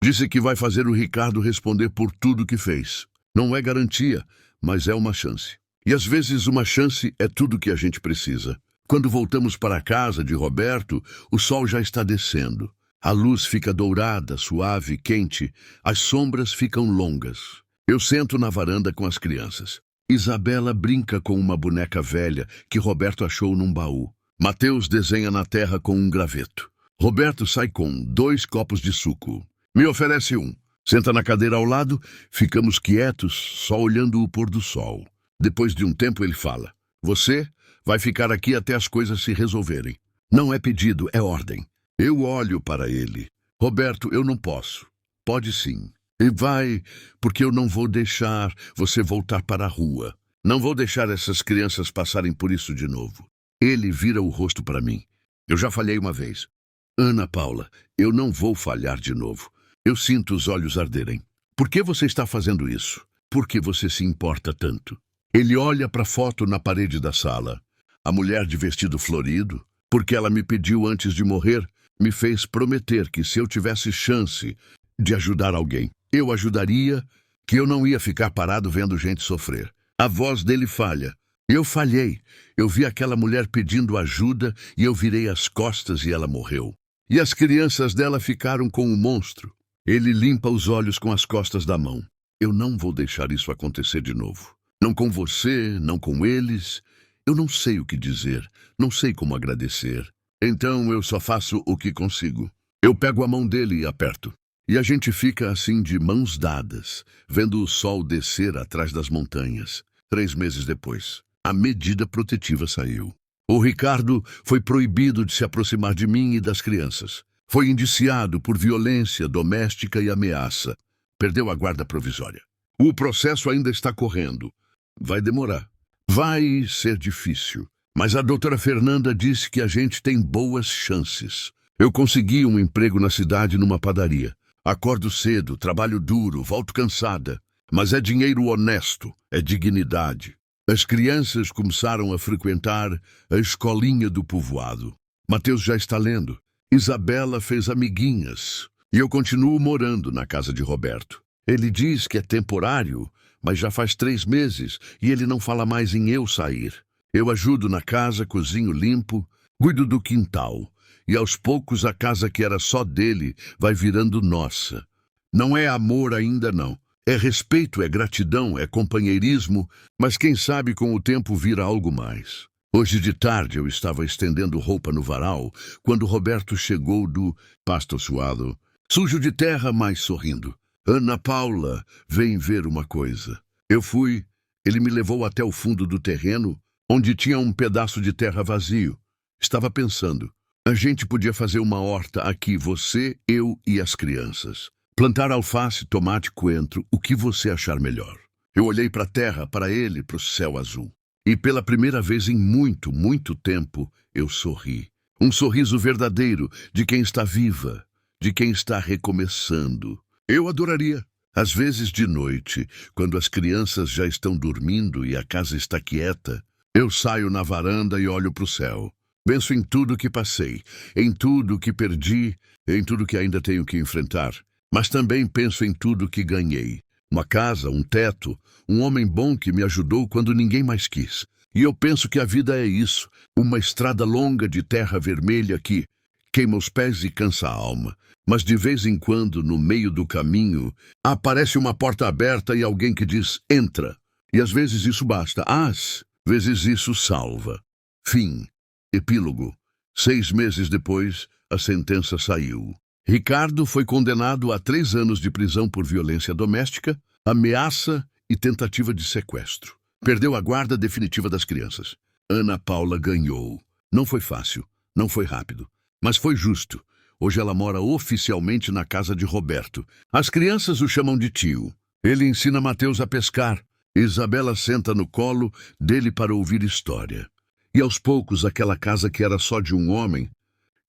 Disse que vai fazer o Ricardo responder por tudo que fez. Não é garantia, mas é uma chance. E às vezes uma chance é tudo que a gente precisa. Quando voltamos para a casa de Roberto, o sol já está descendo. A luz fica dourada, suave, quente. As sombras ficam longas. Eu sento na varanda com as crianças. Isabela brinca com uma boneca velha que Roberto achou num baú. Mateus desenha na terra com um graveto. Roberto sai com 2 copos de suco. Me oferece um. Senta na cadeira ao lado, ficamos quietos, só olhando o pôr do sol. Depois de um tempo ele fala, você vai ficar aqui até as coisas se resolverem. Não é pedido, é ordem. Eu olho para ele. Roberto, eu não posso. Pode sim. E vai, porque eu não vou deixar você voltar para a rua. Não vou deixar essas crianças passarem por isso de novo. Ele vira o rosto para mim. Eu já falhei uma vez. Ana Paula, eu não vou falhar de novo. Eu sinto os olhos arderem. Por que você está fazendo isso? Por que você se importa tanto? Ele olha para a foto na parede da sala. A mulher de vestido florido, porque ela me pediu antes de morrer, me fez prometer que se eu tivesse chance de ajudar alguém, eu ajudaria, que eu não ia ficar parado vendo gente sofrer. A voz dele falha. Eu falhei. Eu vi aquela mulher pedindo ajuda e eu virei as costas e ela morreu. E as crianças dela ficaram com o monstro. Ele limpa os olhos com as costas da mão. Eu não vou deixar isso acontecer de novo. Não com você, não com eles. Eu não sei o que dizer, não sei como agradecer. Então eu só faço o que consigo. Eu pego a mão dele e aperto. E a gente fica assim de mãos dadas, vendo o sol descer atrás das montanhas. 3 meses depois, a medida protetiva saiu. O Ricardo foi proibido de se aproximar de mim e das crianças. Foi indiciado por violência doméstica e ameaça. Perdeu a guarda provisória. O processo ainda está correndo. Vai demorar. Vai ser difícil. Mas a doutora Fernanda disse que a gente tem boas chances. Eu consegui um emprego na cidade numa padaria. Acordo cedo, trabalho duro, volto cansada. Mas é dinheiro honesto, é dignidade. As crianças começaram a frequentar a escolinha do povoado. Mateus já está lendo. Isabela fez amiguinhas. E eu continuo morando na casa de Roberto. Ele diz que é temporário, mas já faz 3 meses e ele não fala mais em eu sair. Eu ajudo na casa, cozinho limpo, cuido do quintal. E aos poucos a casa que era só dele vai virando nossa. Não é amor ainda não. É respeito, é gratidão, é companheirismo, mas quem sabe com o tempo vira algo mais. Hoje de tarde eu estava estendendo roupa no varal, quando Roberto chegou do pasto suado, sujo de terra, mas sorrindo. Ana Paula, vem ver uma coisa. Eu fui, ele me levou até o fundo do terreno, onde tinha um pedaço de terra vazio. Estava pensando, a gente podia fazer uma horta aqui, você, eu e as crianças. Plantar alface, tomate, coentro, o que você achar melhor. Eu olhei para a terra, para ele, para o céu azul. E pela primeira vez em muito, muito tempo, eu sorri. Um sorriso verdadeiro de quem está viva, de quem está recomeçando. Eu adoraria. Às vezes de noite, quando as crianças já estão dormindo e a casa está quieta, eu saio na varanda e olho para o céu. Penso em tudo que passei, em tudo que perdi, em tudo que ainda tenho que enfrentar. Mas também penso em tudo que ganhei. Uma casa, um teto, um homem bom que me ajudou quando ninguém mais quis. E eu penso que a vida é isso, uma estrada longa de terra vermelha que queima os pés e cansa a alma. Mas de vez em quando, no meio do caminho, aparece uma porta aberta e alguém que diz, entra. E às vezes isso basta, às vezes isso salva. Fim. Epílogo. 6 meses depois, a sentença saiu. Ricardo foi condenado a 3 anos de prisão por violência doméstica, ameaça e tentativa de sequestro. Perdeu a guarda definitiva das crianças. Ana Paula ganhou. Não foi fácil, não foi rápido, mas foi justo. Hoje ela mora oficialmente na casa de Roberto. As crianças o chamam de tio. Ele ensina Mateus a pescar. Isabela senta no colo dele para ouvir história. E aos poucos, aquela casa que era só de um homem,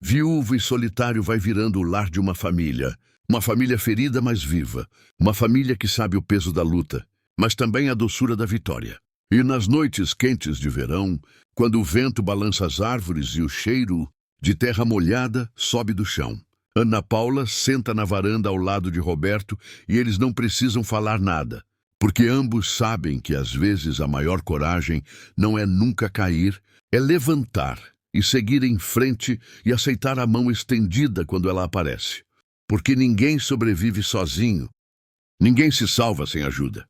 viúvo e solitário, vai virando o lar de uma família ferida, mas viva, uma família que sabe o peso da luta, mas também a doçura da vitória. E nas noites quentes de verão, quando o vento balança as árvores e o cheiro de terra molhada sobe do chão, Ana Paula senta na varanda ao lado de Roberto e eles não precisam falar nada, porque ambos sabem que às vezes a maior coragem não é nunca cair, é levantar e seguir em frente e aceitar a mão estendida quando ela aparece. Porque ninguém sobrevive sozinho, ninguém se salva sem ajuda.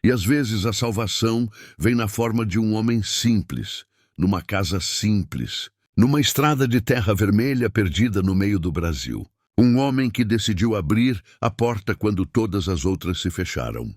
E às vezes a salvação vem na forma de um homem simples, numa casa simples, numa estrada de terra vermelha perdida no meio do Brasil. Um homem que decidiu abrir a porta quando todas as outras se fecharam.